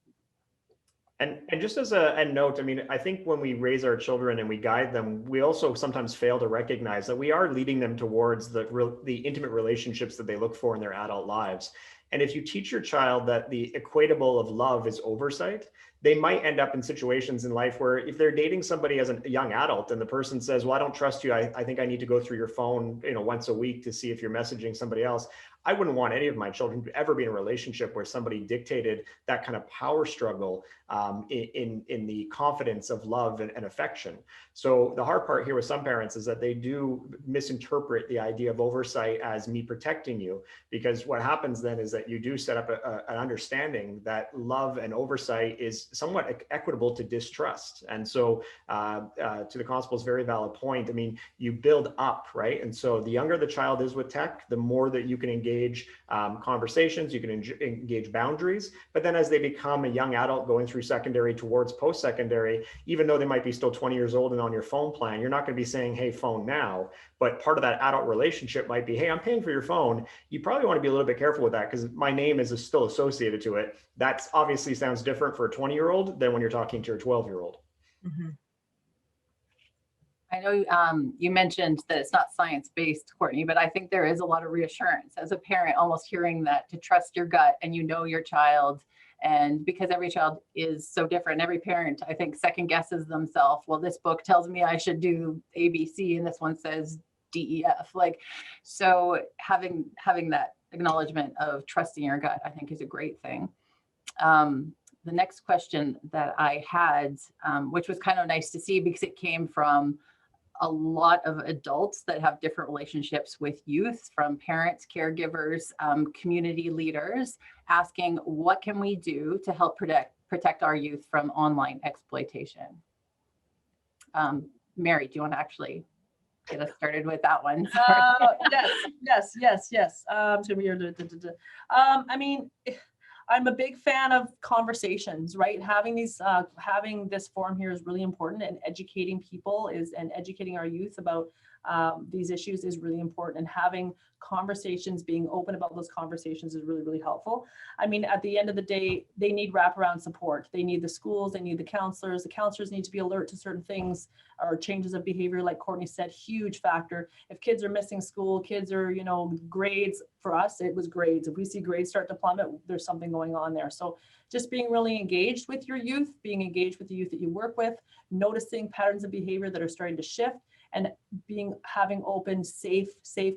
[SPEAKER 5] And just as a note, I mean, I think when we raise our children and we guide them, we also sometimes fail to recognize that we are leading them towards the intimate relationships that they look for in their adult lives. And if you teach your child that the equatable of love is oversight, they might end up in situations in life where if they're dating somebody as a young adult and the person says, well, I don't trust you. I think I need to go through your phone, once a week to see if you're messaging somebody else. I wouldn't want any of my children to ever be in a relationship where somebody dictated that kind of power struggle in the confidence of love and affection. So the hard part here with some parents is that they do misinterpret the idea of oversight as me protecting you, because what happens then is that you do set up an understanding that love and oversight is somewhat equitable to distrust. And so to the constable's very valid point, I mean, you build up, right? And so the younger the child is with tech, the more that you can engage conversations, you can engage boundaries. But then as they become a young adult going through secondary towards post-secondary, even though they might be still 20 years old and on your phone plan, you're not going to be saying, hey, phone now. But part of that adult relationship might be, hey, I'm paying for your phone. You probably want to be a little bit careful with that because my name is still associated to it. That obviously sounds different for a 20-year-old than when you're talking to a 12-year-old.
[SPEAKER 4] Mm-hmm.
[SPEAKER 1] I know you mentioned that it's not science-based, Courtney, but I think there is a lot of reassurance as a parent, almost hearing that, to trust your gut and your child. And because every child is so different, every parent, I think, second guesses themselves. Well, this book tells me I should do ABC and this one says DEF. So having that acknowledgement of trusting your gut, I think, is a great thing. The next question that I had, which was kind of nice to see because it came from a lot of adults that have different relationships with youth, from parents, caregivers, community leaders, asking what can we do to help protect our youth from online exploitation? Mary, do you want to actually get us started with that one?
[SPEAKER 2] Yes. I mean, I'm a big fan of conversations, right? Having these, having this forum here is really important, and educating people and educating our youth about these issues is really important, and having conversations, being open about those conversations is really, really helpful. I mean, at the end of the day, they need wraparound support. They need the schools, they need the counselors. The counselors need to be alert to certain things or changes of behavior, like Courtney said, huge factor. If kids are missing school, kids are, you know, grades, for us, it was grades. If we see grades start to plummet, there's something going on there. So just being really engaged with your youth, being engaged with the youth that you work with, noticing patterns of behavior that are starting to shift, and having open, safe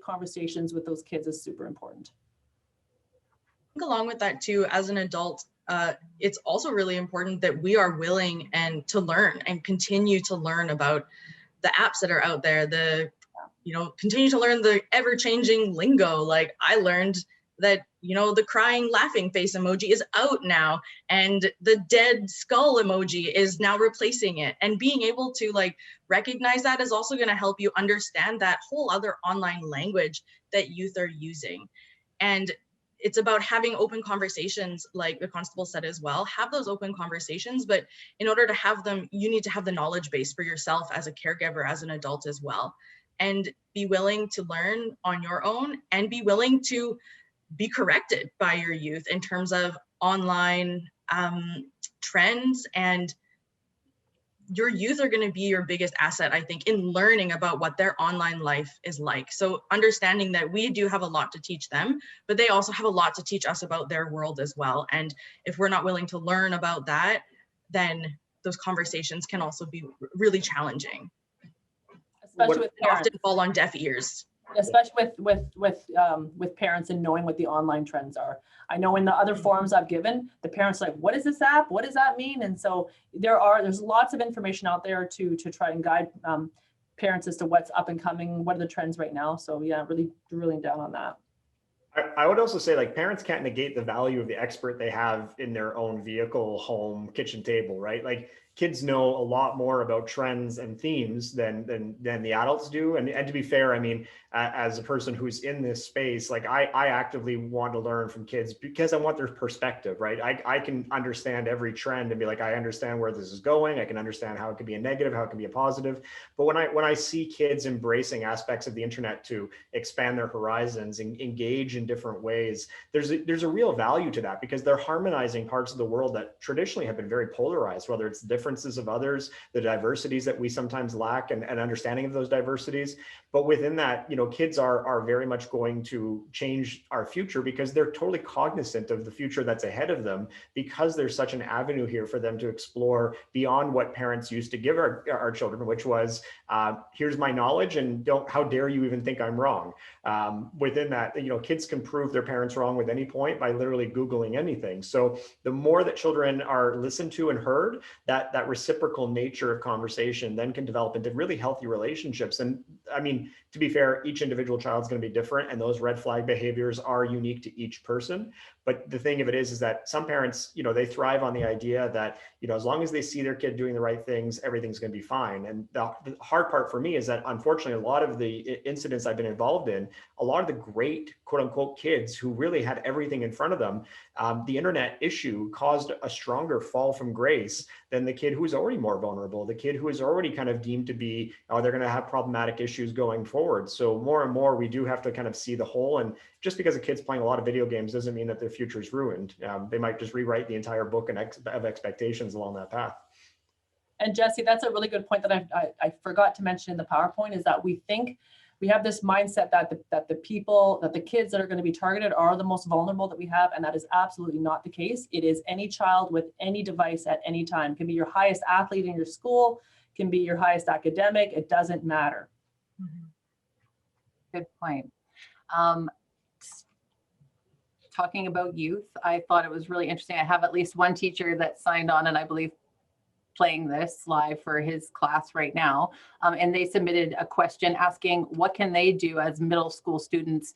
[SPEAKER 2] conversations with those kids is super important.
[SPEAKER 4] I think along with that too, as an adult, it's also really important that we are willing and to learn and continue to learn about the apps that are out there, continue to learn the ever-changing lingo. Like I learned that, the crying laughing face emoji is out now, and the dead skull emoji is now replacing it. And being able to recognize that is also going to help you understand that whole other online language that youth are using. And it's about having open conversations, like the constable said as well. Have those open conversations, but in order to have them, you need to have the knowledge base for yourself as a caregiver, as an adult as well. And be willing to learn on your own, and be willing to be corrected by your youth in terms of online trends. And your youth are going to be your biggest asset, I think, in learning about what their online life is like. So understanding that we do have a lot to teach them, but they also have a lot to teach us about their world as well. And if we're not willing to learn about that, then those conversations can also be really challenging.
[SPEAKER 2] Especially with parents.
[SPEAKER 4] Often fall on deaf ears.
[SPEAKER 2] Especially with parents and knowing what the online trends are. I know in the other forums I've given, the parents are like, what is this app? What does that mean? And so there's lots of information out there to try and guide parents as to what's up and coming, what are the trends right now. So yeah, really drilling down on that.
[SPEAKER 5] I would also say, parents can't negate the value of the expert they have in their own vehicle, home, kitchen table, right? Kids know a lot more about trends and themes than the adults do. And to be fair, I mean, as a person who's in this space, I actively want to learn from kids because I want their perspective, right? I can understand every trend and be like, I understand where this is going. I can understand how it could be a negative, how it can be a positive. But when I see kids embracing aspects of the internet to expand their horizons and engage in different ways, there's a real value to that, because they're harmonizing parts of the world that traditionally have been very polarized, whether it's differences of others, the diversities that we sometimes lack, and understanding of those diversities. But within that, kids are very much going to change our future, because they're totally cognizant of the future that's ahead of them, because there's such an avenue here for them to explore beyond what parents used to give our children, which was, here's my knowledge, and how dare you even think I'm wrong. Within that, kids can prove their parents wrong with any point by literally Googling anything. So the more that children are listened to and heard, that reciprocal nature of conversation then can develop into really healthy relationships. And I mean, to be fair, each individual child is going to be different, and those red flag behaviors are unique to each person. But the thing of it is that some parents, they thrive on the idea that, as long as they see their kid doing the right things, everything's going to be fine. And the hard part for me is that, unfortunately, a lot of the incidents I've been involved in, a lot of the great quote unquote kids who really had everything in front of them, the internet issue caused a stronger fall from grace than the kid who was already more vulnerable, the kid who is already kind of deemed to be, they're going to have problematic issues going forward. So more and more, we do have to kind of see the whole. And just because a kid's playing a lot of video games doesn't mean that their future is ruined. They might just rewrite the entire book of expectations along that path.
[SPEAKER 2] And Jesse, that's a really good point that I forgot to mention in the PowerPoint, is that we have this mindset that the kids that are going to be targeted are the most vulnerable that we have, and that is absolutely not the case. It is any child with any device at any time. It can be your highest athlete in your school, can be your highest academic, it doesn't matter.
[SPEAKER 1] Good point. Talking about youth, I thought it was really interesting. I have at least one teacher that signed on, and I believe playing this live for his class right now. And they submitted a question asking what can they do as middle school students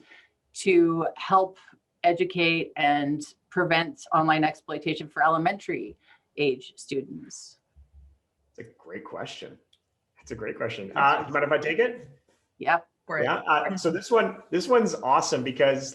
[SPEAKER 1] to help educate and prevent online exploitation for elementary age students.
[SPEAKER 5] It's a great question. It's a great question. Do you mind if I take it?
[SPEAKER 1] Yeah.
[SPEAKER 5] Yeah. So this one's awesome, because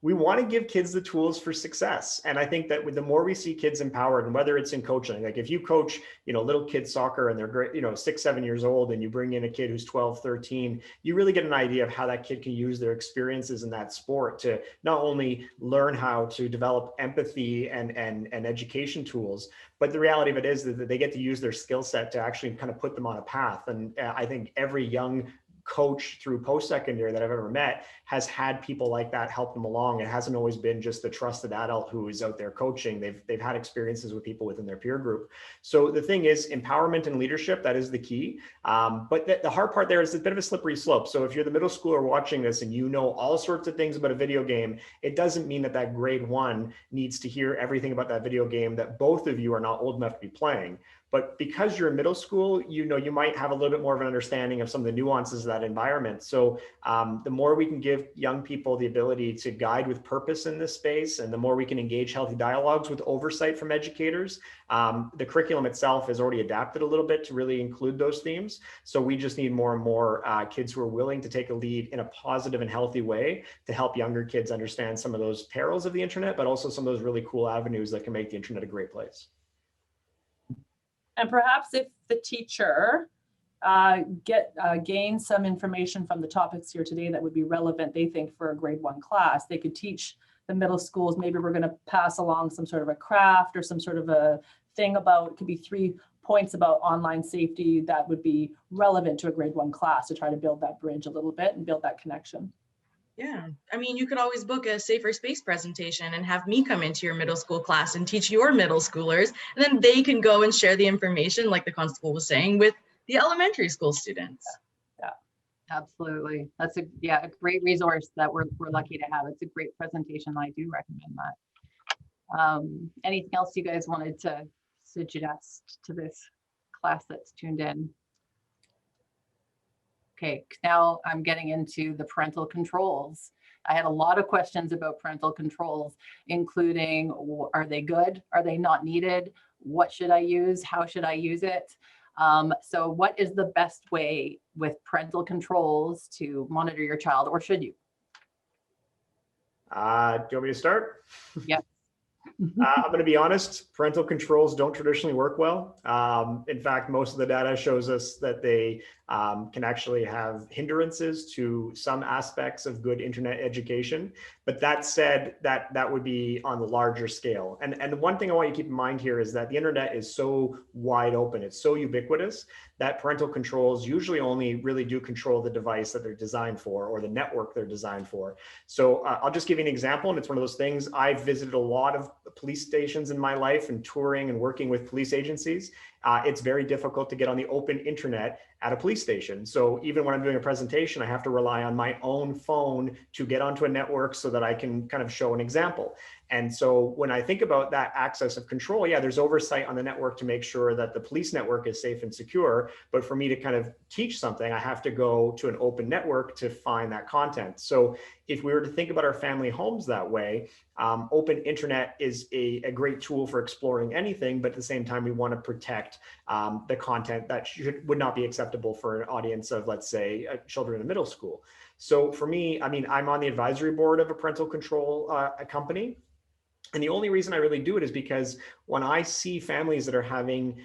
[SPEAKER 5] we want to give kids the tools for success. And I think that with the more we see kids empowered, and whether it's in coaching, like if you coach, little kids soccer and they're great, 6, 7 years old, and you bring in a kid who's 12, 13, you really get an idea of how that kid can use their experiences in that sport to not only learn how to develop empathy and education tools, but the reality of it is that they get to use their skill set to actually kind of put them on a path. And I think every young coach through post-secondary that I've ever met has had people like that help them along. It hasn't always been just the trusted adult who is out there coaching. They've had experiences with people within their peer group. So the thing is, empowerment and leadership, that is the key. But the hard part there is a bit of a slippery slope. So if you're the middle schooler watching this and you know all sorts of things about a video game, it doesn't mean that grade 1 needs to hear everything about that video game that both of you are not old enough to be playing. But because you're in middle school, you might have a little bit more of an understanding of some of the nuances of that environment. So the more we can give young people the ability to guide with purpose in this space, and the more we can engage healthy dialogues with oversight from educators, the curriculum itself is already adapted a little bit to really include those themes. So we just need more and more kids who are willing to take a lead in a positive and healthy way to help younger kids understand some of those perils of the internet, but also some of those really cool avenues that can make the internet a great place.
[SPEAKER 2] And perhaps if the teacher gains some information from the topics here today that would be relevant, they think, for a grade 1 class, they could teach the middle schools. Maybe we're going to pass along some sort of a craft or some sort of a thing about, it could be 3 points about online safety that would be relevant to a grade 1 class to try to build that bridge a little bit and build that connection.
[SPEAKER 4] Yeah, I mean, you could always book a safer space presentation and have me come into your middle school class and teach your middle schoolers, and then they can go and share the information, like the constable was saying, with the elementary school students.
[SPEAKER 1] Yeah, absolutely. That's a great resource that we're lucky to have. It's a great presentation. I do recommend that. Anything else you guys wanted to suggest to this class that's tuned in? Okay, now I'm getting into the parental controls. I had a lot of questions about parental controls, including, are they good? Are they not needed? What should I use? How should I use it? So what is the best way with parental controls to monitor your child, or should you?
[SPEAKER 5] Do you want me to start?
[SPEAKER 1] Yeah.
[SPEAKER 5] I'm going to be honest, parental controls don't traditionally work well. In fact, most of the data shows us that they can actually have hindrances to some aspects of good internet education. But that said, that would be on the larger scale. And the one thing I want you to keep in mind here is that the internet is so wide open, it's so ubiquitous, that parental controls usually only really do control the device that they're designed for, or the network they're designed for. So I'll just give you an example, and it's one of those things. I've visited a lot of police stations in my life and touring and working with police agencies. It's very difficult to get on the open internet at a police station. So even when I'm doing a presentation, I have to rely on my own phone to get onto a network so that I can kind of show an example. And so when I think about that access of control, yeah, there's oversight on the network to make sure that the police network is safe and secure. But for me to kind of teach something, I have to go to an open network to find that content. So if we were to think about our family homes that way, open internet is a great tool for exploring anything, but at the same time, we want to protect the content that would not be acceptable for an audience of, let's say, children in middle school. So for me, I mean, I'm on the advisory board of a parental control company. And the only reason I really do it is because when I see families that are having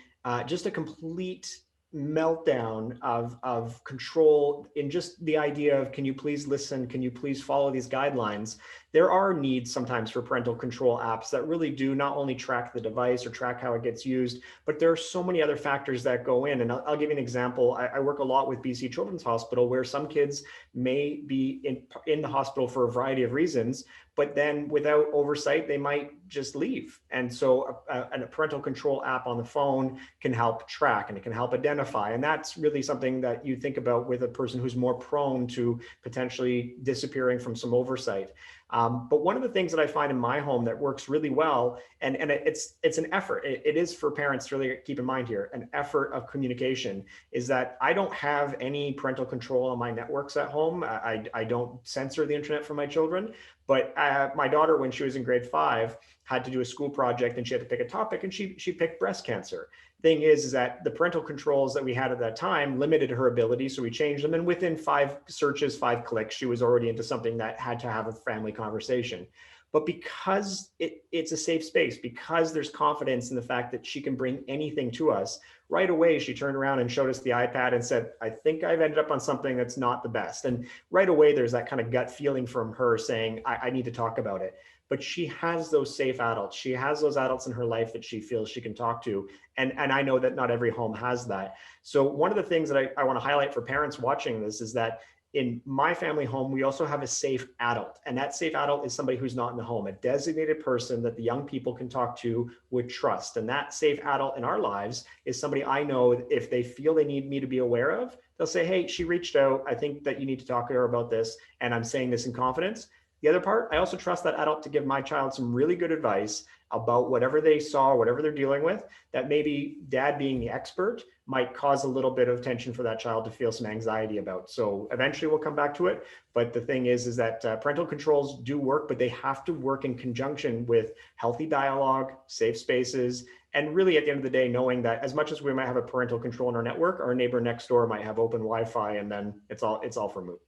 [SPEAKER 5] just a complete meltdown of control in just the idea of, can you please listen? Can you please follow these guidelines? There are needs sometimes for parental control apps that really do not only track the device or track how it gets used, but there are so many other factors that go in. And I'll give you an example. I work a lot with BC Children's Hospital, where some kids may be in the hospital for a variety of reasons, but then without oversight, they might just leave. And so a parental control app on the phone can help track, and it can help identify. And that's really something that you think about with a person who's more prone to potentially disappearing from some oversight. But one of the things that I find in my home that works really well, and it's an effort, it is for parents to really keep in mind here, an effort of communication, is that I don't have any parental control on my networks at home. I don't censor the internet for my children, But my daughter, when she was in grade 5, had to do a school project and she had to pick a topic, and she picked breast cancer. Thing is that the parental controls that we had at that time limited her ability, so we changed them. And within 5 searches, 5 clicks, she was already into something that had to have a family conversation. But because it's a safe space, because there's confidence in the fact that she can bring anything to us, right away she turned around and showed us the iPad and said, I think I've ended up on something that's not the best. And right away there's that kind of gut feeling from her saying, I need to talk about it. But she has those safe adults. She has those adults in her life that she feels she can talk to. And I know that not every home has that. So one of the things that I want to highlight for parents watching this is that in my family home, we also have a safe adult. And that safe adult is somebody who's not in the home, a designated person that the young people can talk to with trust. And that safe adult in our lives is somebody I know, if they feel they need me to be aware of, they'll say, hey, she reached out. I think that you need to talk to her about this. And I'm saying this in confidence. The other part, I also trust that adult to give my child some really good advice about whatever they saw, whatever they're dealing with, that maybe dad being the expert might cause a little bit of tension for that child to feel some anxiety about. So eventually we'll come back to it. But the thing is that parental controls do work, but they have to work in conjunction with healthy dialogue, safe spaces, and really at the end of the day, knowing that as much as we might have a parental control in our network, our neighbor next door might have open Wi-Fi, and then it's all for moot.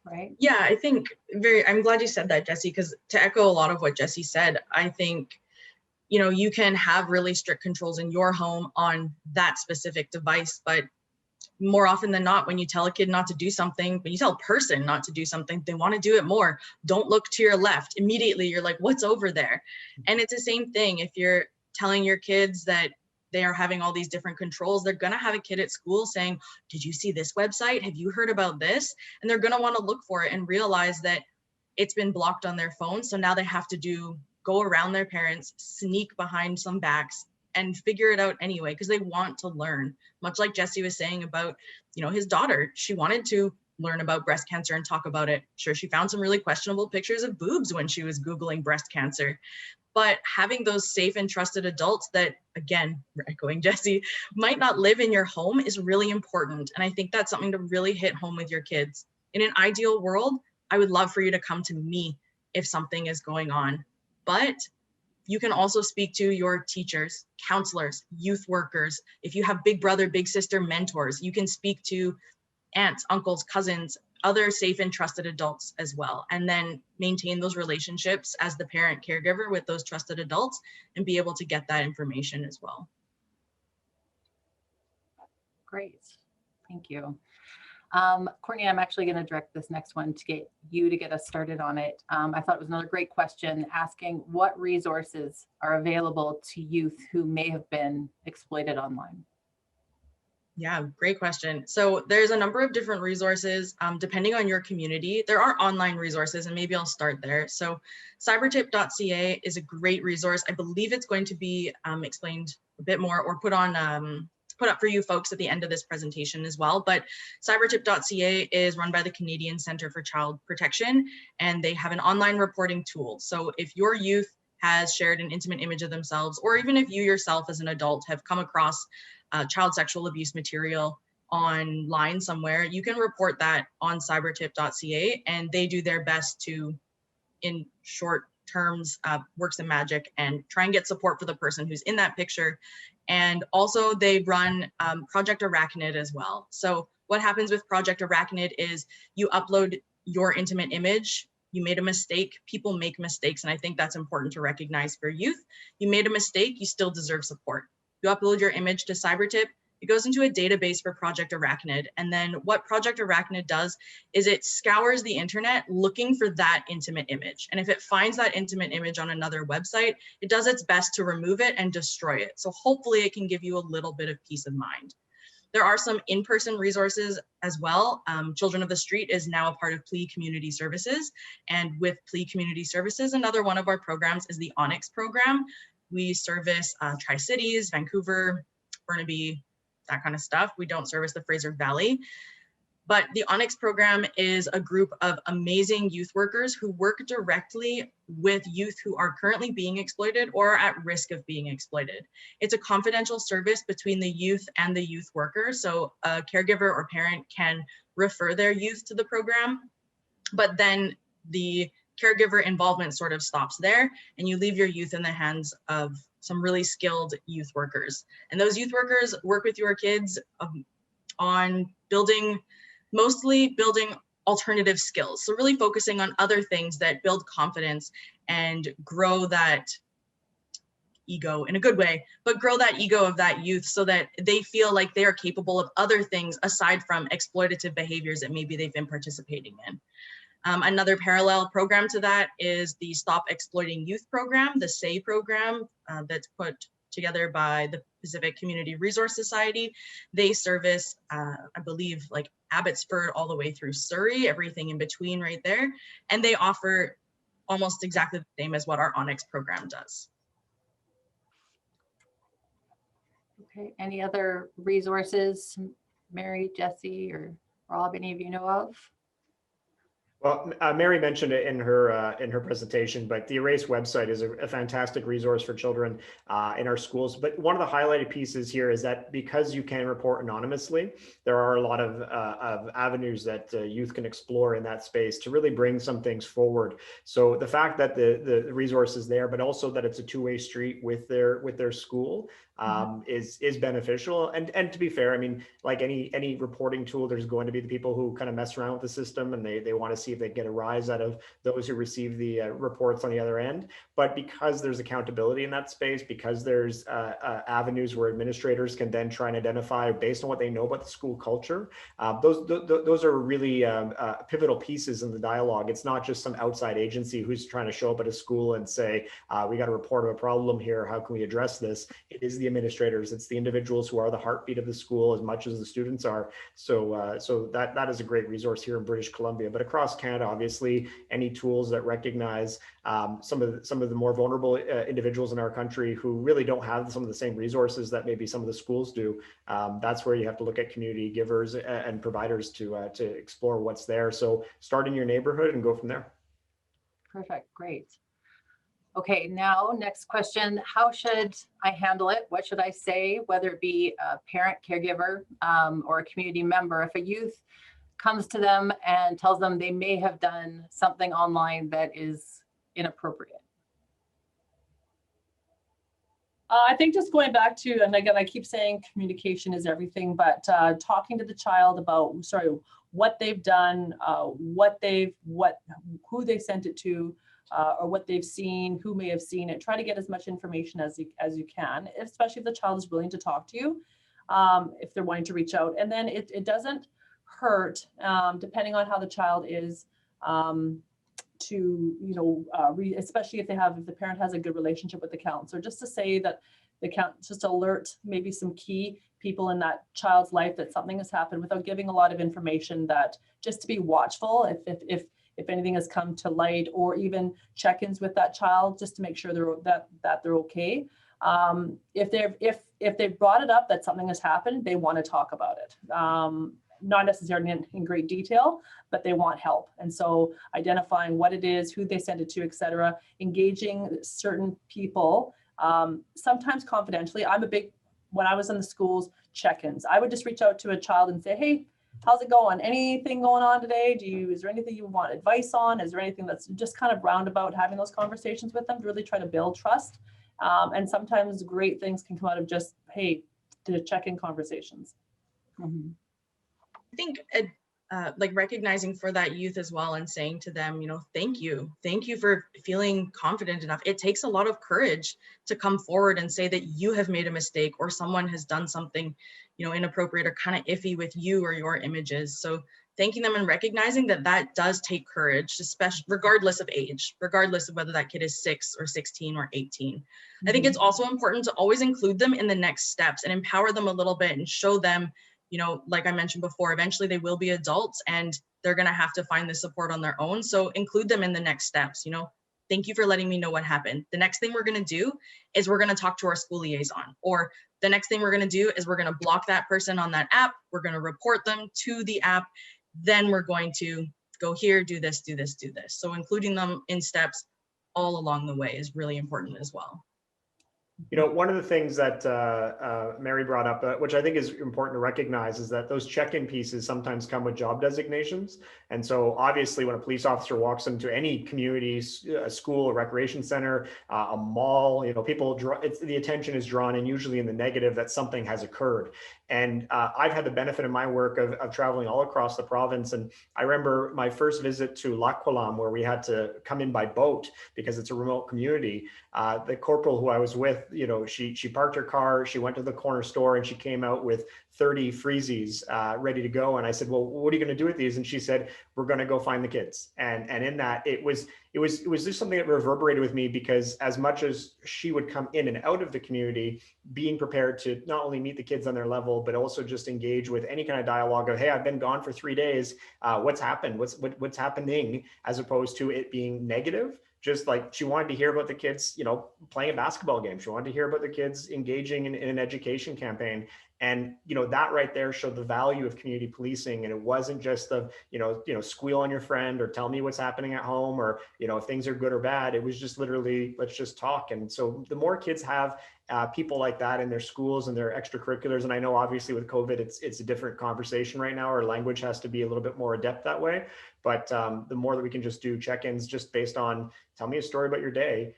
[SPEAKER 1] Right.
[SPEAKER 4] Yeah, I think I'm glad you said that, Jesse, because to echo a lot of what Jesse said, I think, you can have really strict controls in your home on that specific device, but more often than not, when you tell a kid not to do something, when you tell a person not to do something, they want to do it more. Don't look to your left. Immediately, you're like, what's over there? And it's the same thing. If you're telling your kids that they are having all these different controls, they're going to have a kid at school saying, did you see this website? Have you heard about this? And they're going to want to look for it and realize that it's been blocked on their phone. So now they have to go around their parents, sneak behind some backs, and figure it out anyway, because they want to learn. Much like Jesse was saying about, his daughter, she wanted to learn about breast cancer and talk about it. Sure, she found some really questionable pictures of boobs when she was Googling breast cancer. But having those safe and trusted adults that, again, echoing Jesse, might not live in your home is really important. And I think that's something to really hit home with your kids. In an ideal world, I would love for you to come to me if something is going on. But you can also speak to your teachers, counselors, youth workers. If you have big brother, big sister mentors, you can speak to aunts, uncles, cousins, other safe and trusted adults as well, and then maintain those relationships as the parent caregiver with those trusted adults and be able to get that information as well.
[SPEAKER 1] Great. Thank you. Courtney, I'm actually going to direct this next one to get you to get us started on it. I thought it was another great question asking what resources are available to youth who may have been exploited online.
[SPEAKER 4] Yeah, great question. So there's a number of different resources depending on your community. There are online resources, and maybe I'll start there. So cybertip.ca is a great resource. I believe it's going to be explained a bit more or put up for you folks at the end of this presentation as well. But cybertip.ca is run by the Canadian Centre for Child Protection, and they have an online reporting tool. So if your youth has shared an intimate image of themselves, or even if you yourself as an adult have come across child sexual abuse material online somewhere, you can report that on cybertip.ca, and they do their best to, in short terms, work some magic and try and get support for the person who's in that picture. And also they run Project Arachnid as well. So what happens with Project Arachnid is you upload your intimate image, you made a mistake, people make mistakes, and I think that's important to recognize for youth. You made a mistake, you still deserve support. You upload your image to Cybertip, it goes into a database for Project Arachnid. And then what Project Arachnid does is it scours the internet looking for that intimate image. And if it finds that intimate image on another website, it does its best to remove it and destroy it. So hopefully it can give you a little bit of peace of mind. There are some in-person resources as well. Children of the Street is now a part of PLEA Community Services. And with PLEA Community Services, another one of our programs is the Onyx program. We service Tri-Cities, Vancouver, Burnaby, that kind of stuff. We don't service the Fraser Valley. But the Onyx program is a group of amazing youth workers who work directly with youth who are currently being exploited or at risk of being exploited. It's a confidential service between the youth and the youth worker. So a caregiver or parent can refer their youth to the program, but then the caregiver involvement sort of stops there, and you leave your youth in the hands of some really skilled youth workers. And those youth workers work with your kids on mostly building alternative skills. So really focusing on other things that build confidence and grow that ego in a good way, but grow that ego of that youth so that they feel like they are capable of other things aside from exploitative behaviors that maybe they've been participating in. Another parallel program to that is the Stop Exploiting Youth program, the SAY program, that's put together by the Pacific Community Resource Society. They service, I believe, like Abbotsford all the way through Surrey, everything in between right there. And they offer almost exactly the same as what our Onyx program does.
[SPEAKER 1] Okay, any other resources, Mary, Jesse, or Rob, any of you know of?
[SPEAKER 5] Well, Mary mentioned it in her presentation, but the Erase website is a fantastic resource for children in our schools. But one of the highlighted pieces here is that because you can report anonymously, there are a lot of avenues that youth can explore in that space to really bring some things forward. So the fact that the resource is there, but also that it's a two-way street with their school is beneficial. And to be fair, I mean, like any reporting tool, there's going to be the people who kind of mess around with the system and they want to see if they get a rise out of those who receive the reports on the other end. But because there's accountability in that space, because there's avenues where administrators can then try and identify based on what they know about the school culture, those are really pivotal pieces in the dialogue. It's not just some outside agency who's trying to show up at a school and say, we got a report of a problem here, how can we address this? It is the administrators, it's the individuals who are the heartbeat of the school as much as the students are. So that is a great resource here in British Columbia. But across Canada, obviously, any tools that recognize some of the more vulnerable individuals in our country who really don't have some of the same resources that maybe some of the schools do, that's where you have to look at community givers and providers to explore what's there. So start in your neighborhood and go from there.
[SPEAKER 1] Perfect, great. Okay, now next question, how should I handle it? What should I say, whether it be a parent, caregiver, or a community member? If a youth comes to them and tells them they may have done something online that is inappropriate.
[SPEAKER 2] I think just going back to, and again, I keep saying communication is everything, but talking to the child about, what they've done, who they sent it to, or what they've seen, who may have seen it. Try to get as much information as you can, especially if the child is willing to talk to you, if they're wanting to reach out. And then it doesn't hurt, depending on how the child is, to, especially if the parent has a good relationship with the counselor, just to say that just alert maybe some key people in that child's life that something has happened without giving a lot of information, that just to be watchful if anything has come to light, or even check-ins with that child just to make sure that they're okay. If they've brought it up that something has happened, they want to talk about it. Not necessarily in great detail, but they want help. And so identifying what it is, who they sent it to, etc., engaging certain people, sometimes confidentially. When I was in the schools, check-ins, I would just reach out to a child and say, hey, how's it going? Anything going on today? Is there anything you want advice on? Is there anything that's just kind of roundabout, having those conversations with them to really try to build trust? And sometimes great things can come out of just, hey, to check-in conversations.
[SPEAKER 1] Mm-hmm.
[SPEAKER 4] I think like recognizing for that youth as well and saying to them, thank you for feeling confident enough. It takes a lot of courage to come forward and say that you have made a mistake or someone has done something, inappropriate or kind of iffy with you or your images. So thanking them and recognizing that does take courage, especially regardless of age, regardless of whether that kid is 6 or 16 or 18. Mm-hmm. I think it's also important to always include them in the next steps and empower them a little bit and show them, like I mentioned before, eventually they will be adults and they're going to have to find the support on their own. So include them in the next steps. Thank you for letting me know what happened. The next thing we're going to do is we're going to talk to our school liaison, or the next thing we're going to do is we're going to block that person on that app. We're going to report them to the app. Then we're going to go here, do this, do this, do this. So including them in steps all along the way is really important as well.
[SPEAKER 5] You know, one of the things that Mary brought up, which I think is important to recognize, is that those check-in pieces sometimes come with job designations. And so obviously when a police officer walks into any community, a school, a recreation center, a mall, you know, the attention is drawn, and usually in the negative, that something has occurred. And I've had the benefit in my work of traveling all across the province. And I remember my first visit to Coquitlam, where we had to come in by boat because it's a remote community. The corporal who I was with, you know, she parked her car, she went to the corner store, and she came out with 30 freezies ready to go. And I said, well, what are you going to do with these? And she said, we're going to go find the kids. And in that, it was just something that reverberated with me, because as much as she would come in and out of the community, being prepared to not only meet the kids on their level, but also just engage with any kind of dialogue of, hey, I've been gone for 3 days. What's happened? What's happening? As opposed to it being negative. Just like she wanted to hear about the kids, you know, playing a basketball game. She wanted to hear about the kids engaging in an education campaign. And, you know, that right there showed the value of community policing. And it wasn't just the, you know, squeal on your friend or tell me what's happening at home, or, you know, if things are good or bad. It was just literally, let's just talk. And so the more kids have people like that in their schools and their extracurriculars, and I know obviously with COVID, it's a different conversation right now. Our language has to be a little bit more adept that way. But the more that we can just do check-ins just based on, tell me a story about your day.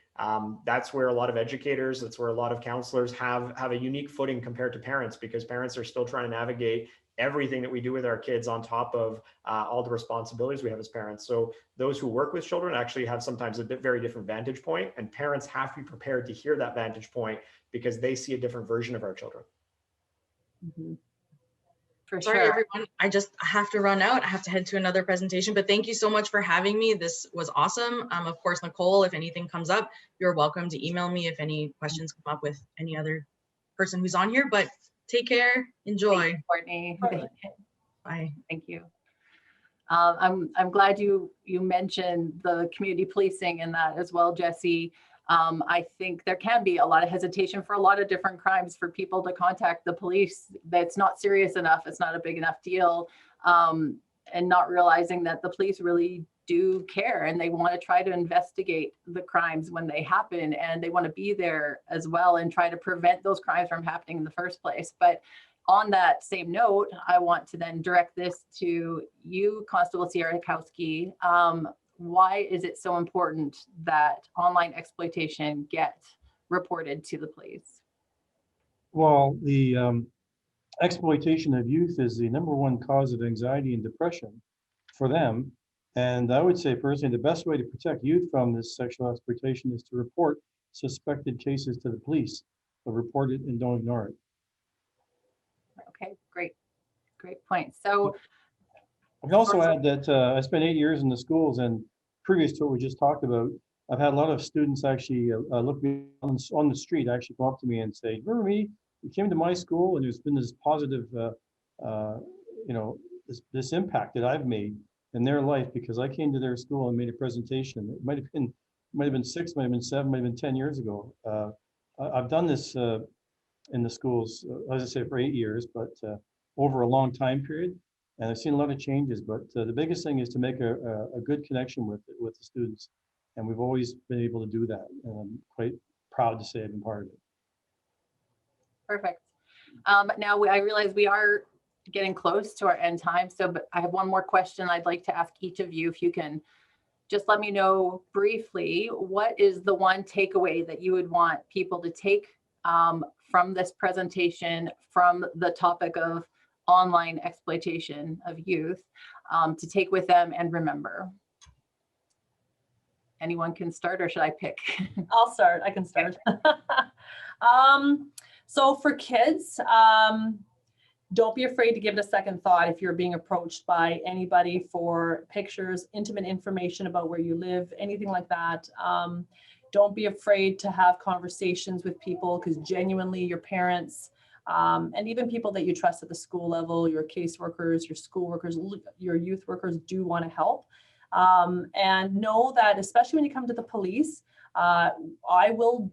[SPEAKER 5] That's where a lot of educators, that's where a lot of counselors have a unique footing compared to parents, because parents are still trying to navigate everything that we do with our kids on top of all the responsibilities we have as parents. So those who work with children actually have sometimes a very different vantage point, and parents have to be prepared to hear that vantage point because they see a different version of our children.
[SPEAKER 1] Mm-hmm. For
[SPEAKER 4] Sorry,
[SPEAKER 1] sure.
[SPEAKER 4] everyone. I have to run out. I have to head to another presentation, but thank you so much for having me. This was awesome. Of course, Nicole, if anything comes up, you're welcome to email me if any questions come up with any other person who's on here, but take care. Enjoy.
[SPEAKER 1] Thank you, Courtney.
[SPEAKER 4] Bye.
[SPEAKER 1] Thank you. I'm glad you mentioned the community policing in that as well, Jesse. I think there can be a lot of hesitation for a lot of different crimes for people to contact the police. That's not serious enough. It's not a big enough deal. And not realizing that the police really do care, and they want to try to investigate the crimes when they happen, and they want to be there as well and try to prevent those crimes from happening in the first place. But on that same note, I want to then direct this to you, Constable Sierakowski. Why is it so important that online exploitation get reported to the police?
[SPEAKER 3] Well, the exploitation of youth is the #1 cause of anxiety and depression for them. And I would say personally, the best way to protect youth from this sexual exploitation is to report suspected cases to the police. So report it and don't ignore it.
[SPEAKER 1] Okay, great point. So
[SPEAKER 3] I can also add that I spent 8 years in the schools, and previous to what we just talked about, I've had a lot of students actually look me on the street, actually come up to me and say, remember me? You came to my school, and there's been this positive, this impact that I've made in their life because I came to their school and made a presentation. It might have been 6, might have been 7, might have been 10 years ago. I've done this in the schools, as I say, for 8 years, but over a long time period. And I've seen a lot of changes, but the biggest thing is to make a good connection with the students. And we've always been able to do that. And I'm quite proud to say I've been part of it.
[SPEAKER 1] Perfect. Now I realize we are getting close to our end time. But I have one more question I'd like to ask each of you. If you can just let me know briefly, what is the one takeaway that you would want people to take from this presentation, from the topic of online exploitation of youth, to take with them and remember? Anyone can start, or should I pick?
[SPEAKER 2] I'll start. I can start. So for kids, don't be afraid to give it a second thought if you're being approached by anybody for pictures, intimate information about where you live, anything like that. Don't be afraid to have conversations with people, because genuinely your parents, and even people that you trust at the school level, your caseworkers, your school workers, your youth workers do want to help. And know that, especially when you come to the police, I will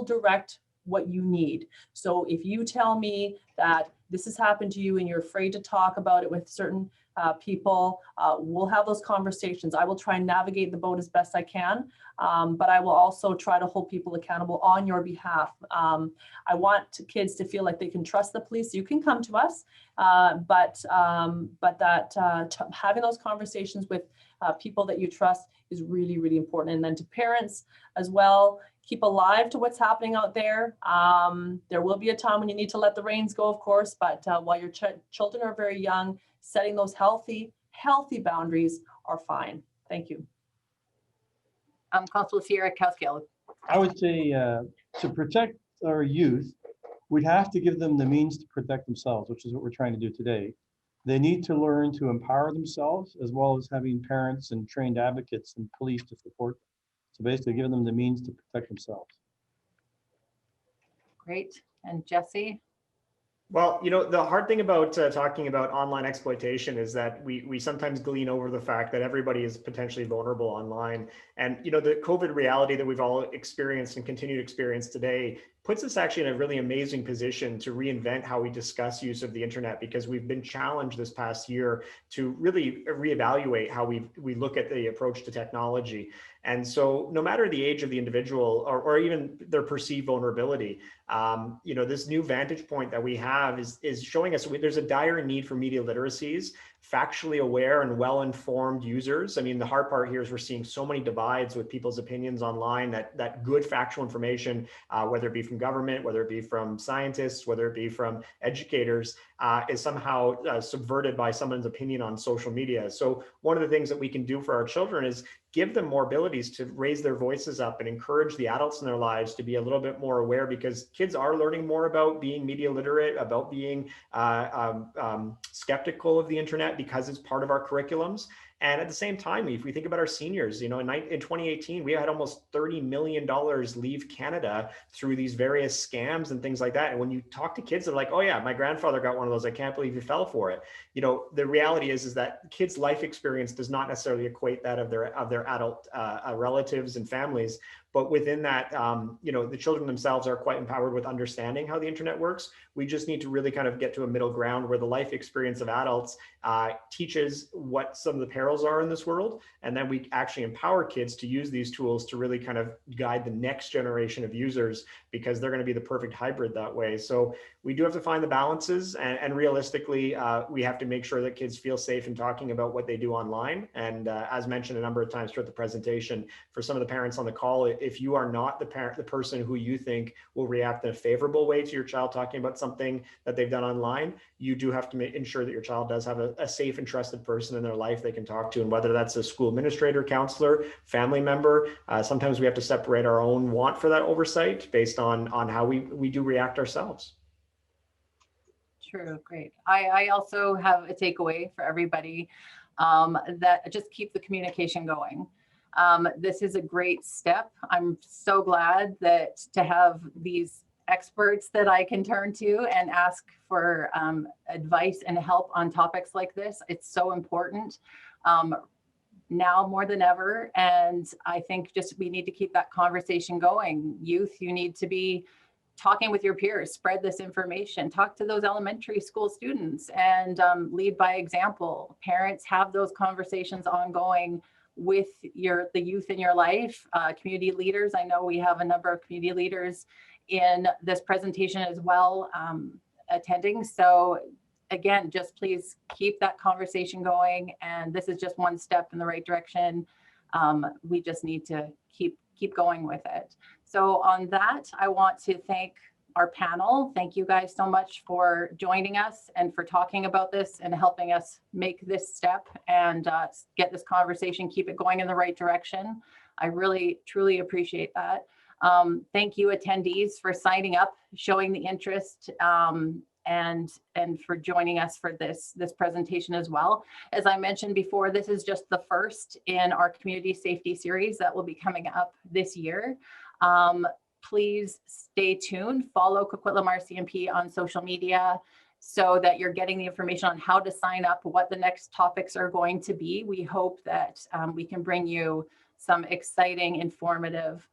[SPEAKER 2] direct what you need. So if you tell me that this has happened to you and you're afraid to talk about it with certain people. We'll have those conversations. I will try and navigate the boat as best I can, but I will also try to hold people accountable on your behalf. I want kids to feel like they can trust the police. You can come to us, but having those conversations with people that you trust is really, really important. And then to parents as well, keep alive to what's happening out there. There will be a time when you need to let the reins go, of course, but while your children are very young, setting those healthy boundaries are fine. Thank you.
[SPEAKER 1] Constable Sierra Kowskill.
[SPEAKER 3] I would say to protect our youth, we'd have to give them the means to protect themselves, which is what we're trying to do today. They need to learn to empower themselves, as well as having parents and trained advocates and police to support them. So basically giving them the means to protect themselves.
[SPEAKER 1] Great. And Jesse?
[SPEAKER 5] Well, the hard thing about talking about online exploitation is that we sometimes glean over the fact that everybody is potentially vulnerable online. And, the COVID reality that we've all experienced and continue to experience today puts us actually in a really amazing position to reinvent how we discuss use of the internet, because we've been challenged this past year to really reevaluate how we look at the approach to technology. And so no matter the age of the individual or even their perceived vulnerability, this new vantage point that we have is showing us there's a dire need for media literacies, factually aware and well-informed users. I mean, the hard part here is we're seeing so many divides with people's opinions online that good factual information, whether it be from government, whether it be from scientists, whether it be from educators, is somehow subverted by someone's opinion on social media. So one of the things that we can do for our children is give them more abilities to raise their voices up and encourage the adults in their lives to be a little bit more aware, because kids are learning more about being media literate, about being skeptical of the internet, because it's part of our curriculums. And at the same time, if we think about our seniors, in 2018, we had almost $30 million leave Canada through these various scams and things like that. And when you talk to kids, they're like, oh yeah, my grandfather got one of those. I can't believe he fell for it. The reality is that kids' life experience does not necessarily equate that of their adult relatives and families. But within that, the children themselves are quite empowered with understanding how the internet works. We just need to really kind of get to a middle ground where the life experience of adults teaches what some of the perils are in this world. And then we actually empower kids to use these tools to really kind of guide the next generation of users, because they're going to be the perfect hybrid that way. So we do have to find the balances, and realistically, we have to make sure that kids feel safe in talking about what they do online. And as mentioned a number of times throughout the presentation, for some of the parents on the call, if you are not the person who you think will react in a favorable way to your child talking about something that they've done online, you do have to ensure that your child does have a safe and trusted person in their life they can talk to. And whether that's a school administrator, counselor, family member, sometimes we have to separate our own want for that oversight based on how we do react ourselves.
[SPEAKER 1] True, great. I also have a takeaway for everybody, that just keep the communication going. This is a great step. I'm so glad that to have these experts that I can turn to and ask for advice and help on topics like this. It's so important now more than ever. And I think just we need to keep that conversation going. Youth, you need to be talking with your peers, spread this information, talk to those elementary school students, and lead by example. Parents, have those conversations ongoing with the youth in your life. Community leaders, I know we have a number of community leaders in this presentation as well attending. So again, just please keep that conversation going. And this is just one step in the right direction. We just need to keep going with it. So on that, I want to thank our panel. Thank you guys so much for joining us and for talking about this and helping us make this step and get this conversation, keep it going in the right direction. I really, truly appreciate that. Thank you attendees for signing up, showing the interest, and for joining us for this presentation as well. As I mentioned before, this is just the first in our community safety series that will be coming up this year. Please stay tuned, follow Coquitlam RCMP on social media so that you're getting the information on how to sign up, what the next topics are going to be. We hope that we can bring you some exciting, informative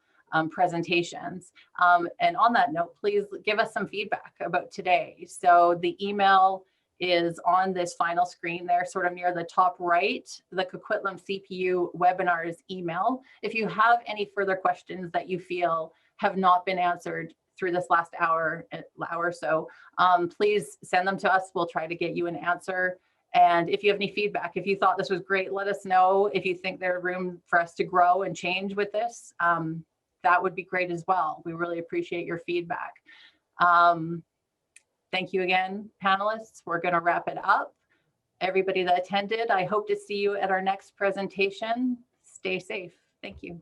[SPEAKER 1] presentations. And on that note, please give us some feedback about today. So the email is on this final screen there, sort of near the top right, the Coquitlam CPU webinars email. If you have any further questions that you feel have not been answered through this last hour or so, please send them to us. We'll try to get you an answer. And if you have any feedback, if you thought this was great, let us know. If you think there's room for us to grow and change with this, that would be great as well. We really appreciate your feedback. Thank you again, panelists. We're going to wrap it up. Everybody that attended, I hope to see you at our next presentation. Stay safe. Thank you.